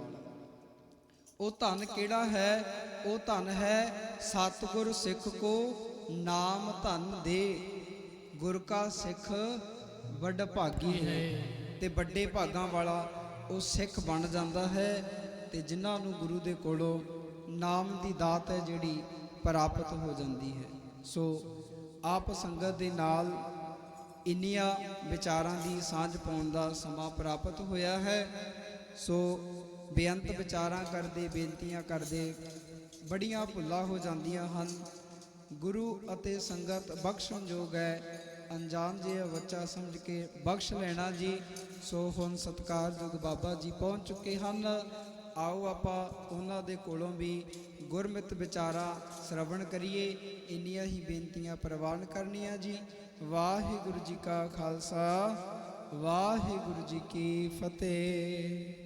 ਉਹ ਧਨ ਕਿਹੜਾ ਹੈ? ਉਹ ਧਨ ਹੈ ਸਤਿਗੁਰ ਸਿੱਖ ਕੋ ਨਾਮ ਧਨ ਦੇ, ਗੁਰ ਕਾ ਸਿੱਖ ਵੱਡ ਭਾਗੀ ਹੈ। ਤੇ ਵੱਡੇ ਭਾਗਾਂ ਵਾਲਾ ਉਹ ਸਿੱਖ ਬਣ ਜਾਂਦਾ ਹੈ ਤੇ ਜਿਨ੍ਹਾਂ ਨੂੰ ਗੁਰੂ ਦੇ ਕੋਲੋਂ ਨਾਮ ਦੀ ਦਾਤ ਹੈ ਜਿਹੜੀ ਪ੍ਰਾਪਤ ਹੋ ਜਾਂਦੀ ਹੈ। ਸੋ ਆਪ ਸੰਗਤ ਦੇ ਨਾਲ ਇੰਨੀਆਂ ਵਿਚਾਰਾਂ ਦੀ ਸਾਂਝ ਪਾਉਣ ਦਾ ਸਮਾਂ ਪ੍ਰਾਪਤ ਹੋਇਆ ਹੈ। ਸੋ ਬੇਅੰਤ ਵਿਚਾਰਾਂ ਕਰਦੇ, ਬੇਨਤੀਆਂ ਕਰਦੇ ਬੜੀਆਂ ਭੁੱਲਾਂ ਹੋ ਜਾਂਦੀਆਂ ਹਨ। ਗੁਰੂ ਅਤੇ ਸੰਗਤ ਬਖਸ਼ਣਯੋਗ ਹੈ, ਅਣਜਾਣ ਜਿਹਾ ਬੱਚਾ ਸਮਝ ਕੇ ਬਖਸ਼ ਲੈਣਾ ਜੀ। ਸੋ ਹੁਣ ਸਤਿਕਾਰਯੋਗ ਬਾਬਾ ਜੀ ਪਹੁੰਚ ਚੁੱਕੇ ਹਨ। ਆਓ ਆਪਾਂ ਉਹਨਾਂ ਦੇ ਕੋਲੋਂ ਵੀ ਗੁਰਮਤਿ ਵਿਚਾਰਾਂ ਸ਼ਰਵਣ ਕਰੀਏ। ਇੰਨੀਆਂ ਹੀ ਬੇਨਤੀਆਂ ਪ੍ਰਵਾਨ ਕਰਨੀਆਂ ਜੀ। ਵਾਹਿਗੁਰੂ ਜੀ ਕਾ ਖਾਲਸਾ, ਵਾਹਿਗੁਰੂ ਜੀ ਕੀ ਫਤਿਹ।